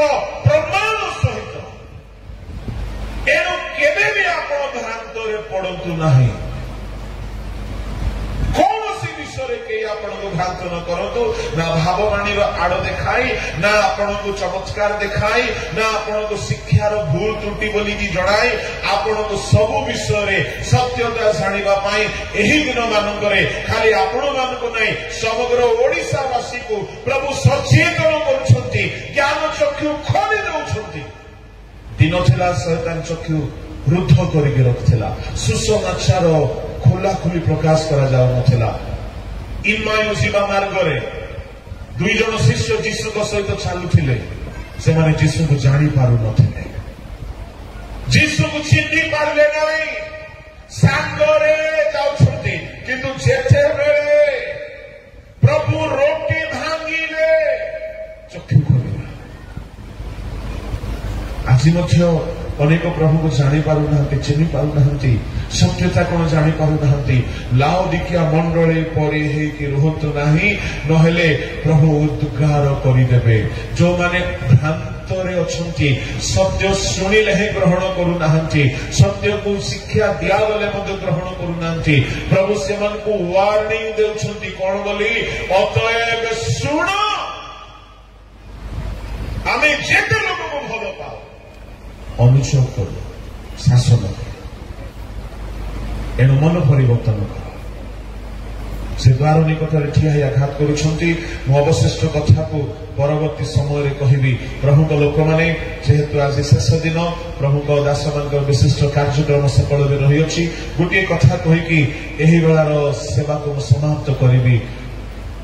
[SPEAKER 1] ପ୍ରମାଣ ସହିତ। ଏଣୁ କେବେ ବି ଆପଣ ଭ୍ରାନ୍ତରେ ପଡ଼ନ୍ତୁ ନାହିଁ। କୌଣସି ବିଷୟରେ କେହି ଆପଣଙ୍କୁ ଭ୍ରାନ୍ତ ନ କରନ୍ତୁ। ନା ଭାବବାଣୀର ଆଡ଼ ଦେଖାଇ, ନା ଆପଣଙ୍କୁ ଚମତ୍କାର ଦେଖାଇ, ନା ଆପଣଙ୍କୁ ଶିକ୍ଷାର ଭୁଲ ତ୍ରୁଟି ବୋଲିକି ଜଣାଇ, ଆପଣଙ୍କୁ ସବୁ ବିଷୟରେ ସତ୍ୟତା ଜାଣିବା ପାଇଁ ଏହି ଦିନ ମାନଙ୍କରେ ଖାଲି ଆପଣମାନଙ୍କୁ ନାହିଁ, ସମଗ୍ର ଓଡ଼ିଶାବାସୀକୁ ପ୍ରଭୁ ସଚେତନ କରୁଛନ୍ତି, ଜ୍ଞାନ ଚକ୍ଷୁ ଖୋଲି ଦେଉଛନ୍ତି। ଦିନ ଥିଲା ଶୟତାନ ଚକ୍ଷୁ ରୁଦ୍ଧ କରିକି ରଖିଥିଲା। ସୁସମାଚାର ଖୋଲାଖୋଲି ପ୍ରକାଶ କରାଯାଉନଥିଲା। ଇମାୟୁ ଯିବା ମାର୍ଗରେ 2 ଜଣ ଶିଷ୍ୟ ଯୀଶୁଙ୍କ ସହିତ ଚାଲୁଥିଲେ। ସେମାନେ ଯୀଶୁଙ୍କୁ ଜାଣିପାରୁନଥିଲେ, ଯୀଶୁକୁ ଚିହ୍ନି ପାରିଲେ ନାହିଁ। ସାଙ୍ଗରେ ଯାଉଛନ୍ତି, କିନ୍ତୁ ଯେତେବେଳେ ପ୍ରଭୁ ରୋଟି ଭାଙ୍ଗିଲେ ଚକ୍ଷୁ ଖୋଲିଲା। ଆଜି ମଧ୍ୟ ଅନେକ ପ୍ରଭୁଙ୍କୁ ଜାଣିପାରୁନାହାନ୍ତି, ଚିହ୍ନି ପାରୁନାହାନ୍ତି, ସତ୍ୟତା କଣ ଜାଣିପାରୁନାହାନ୍ତି। ଲାଉଦିକିଆ ମଣ୍ଡଳୀ ପରି ହେଇକି ରୁହନ୍ତୁ ନାହିଁ, ନହେଲେ ପ୍ରଭୁ ଉଦ୍ଗାର କରିଦେବେ। ଯୋଉମାନେ ଭ୍ରାନ୍ତରେ ଅଛନ୍ତି, ସତ୍ୟ ଶୁଣିଲେ ହିଁ ଗ୍ରହଣ କରୁନାହାନ୍ତି, ସତ୍ୟକୁ ଶିକ୍ଷା ଦିଆଗଲେ ମଧ୍ୟ ଗ୍ରହଣ କରୁନାହାନ୍ତି, ପ୍ରଭୁ ସେମାନଙ୍କୁ ୱାର୍ଣ୍ଣିଂ ଦେଉଛନ୍ତି। କଣ ବୋଲି? ଅତଏବ ଶୁଣ, ଆମେ ଯେତେ ଲୋକଙ୍କୁ ଭଲ ପାଉ, ଅନୁଚୟ କରୁ, ଶାସନ କରୁ। ଏଣୁ ମନ ପରିବର୍ତ୍ତନ କର। ସେ ଦ୍ୱାର ନିକଟରେ ଠିଆ ହୋଇ ଆଘାତ କରୁଛନ୍ତି। ମୁଁ ଅବଶିଷ୍ଟ କଥାକୁ ପରବର୍ତ୍ତୀ ସମୟରେ କହିବି। ପ୍ରଭୁଙ୍କ ଲୋକମାନେ, ଯେହେତୁ ଆଜି ଶେଷ ଦିନ, ପ୍ରଭୁଙ୍କ ଦାସମାନଙ୍କର ବିଶିଷ୍ଟ କାର୍ଯ୍ୟକ୍ରମ ସକଳରେ ରହିଅଛି, ଗୋଟିଏ କଥା କହିକି ଏହି ବେଳାର ସେବାକୁ ମୁଁ ସମାପ୍ତ କରିବି।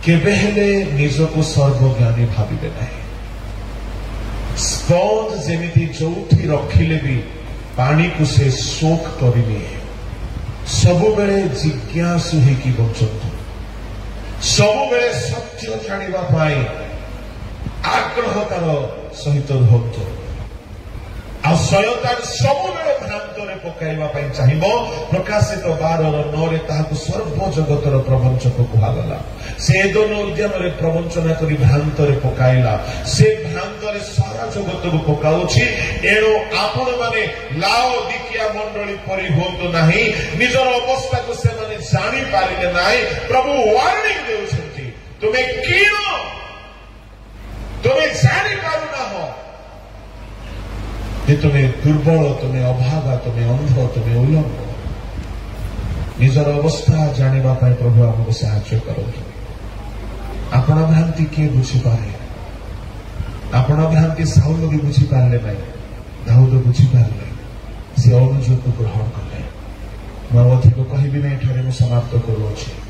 [SPEAKER 1] କେବେ ହେଲେ ନିଜକୁ ସର୍ବଜ୍ଞାନୀ ଭାବିବେ ନାହିଁ। ସ୍ପଞ୍ଜ ଯେମିତି ଯୋଉଠି ରଖିଲେ ବି ପାଣିକୁ ସେ ଶୋକ କରିନିଏ। ସବୁବେଳେ ଜିଜ୍ଞାସୁ ହେଇକି ବଞ୍ଚନ୍ତୁ। ସବୁବେଳେ ସତ୍ୟ ଜାଣିବା ପାଇଁ ଆଗ୍ରହତାର ସହିତ ରୁହନ୍ତୁ। ଆଉ ଶୟତାନ ସବୁବେଳେ ଭ୍ରାନ୍ତରେ ପକାଇବା ପାଇଁ ଚାହିଁବ। ପ୍ରକାଶିତ 12:9 ତାହାକୁ ସର୍ବଜଗତର ପ୍ରବଞ୍ଚକ କୁହାଗଲା। ସେ ଏଦୋମ ଉଦ୍ୟାନରେ ପ୍ରବଞ୍ଚନା କରି ଭ୍ରାନ୍ତରେ ପକାଇଲା। ସେ ଭ୍ରାନ୍ତରେ ସାରା ଜଗତକୁ ପକାଉଛି। ଏଣୁ ଆପଣମାନେ ଲାଓଦିକିଆ ମଣ୍ଡଳୀ ପରି ହୁଅନ୍ତୁ ନାହିଁ। ନିଜର ଅବସ୍ଥାକୁ ସେମାନେ ଜାଣିପାରିଲେ ନାହିଁ। ପ୍ରଭୁ ୱାର୍ଣ୍ଣିଂ ଦେଉଛନ୍ତି, ତୁମେ କିଣ, ତୁମେ ଜାଣିପାରୁନାହ ଯେ ତୁମେ ଦୁର୍ବଳ, ତୁମେ ଅଭାଗା, ତୁମେ ଅନ୍ଧ, ତୁମେ ଉଲ୍ଲଙ୍ଘ। ନିଜର ଅବସ୍ଥା ଜାଣିବା ପାଇଁ ପ୍ରଭୁ ଆମକୁ ସାହାଯ୍ୟ କରନ୍ତୁ। ଆପଣ ଭ୍ରାନ୍ତି କିଏ ବୁଝିପାରେ? ଆପଣ ଭ୍ରାନ୍ତି ସାଉଲ ବି ବୁଝିପାରିଲେ ନାହିଁ, ଦାଉଦ ବୁଝିପାରିଲେ, ସେ ଅନୁଯୋଗ ଗ୍ରହଣ କଲେ। ମୁଁ ଅଧିକ କହିବି ନାହିଁ, ଏଠାରେ ମୁଁ ସମାପ୍ତ କରୁଅଛି।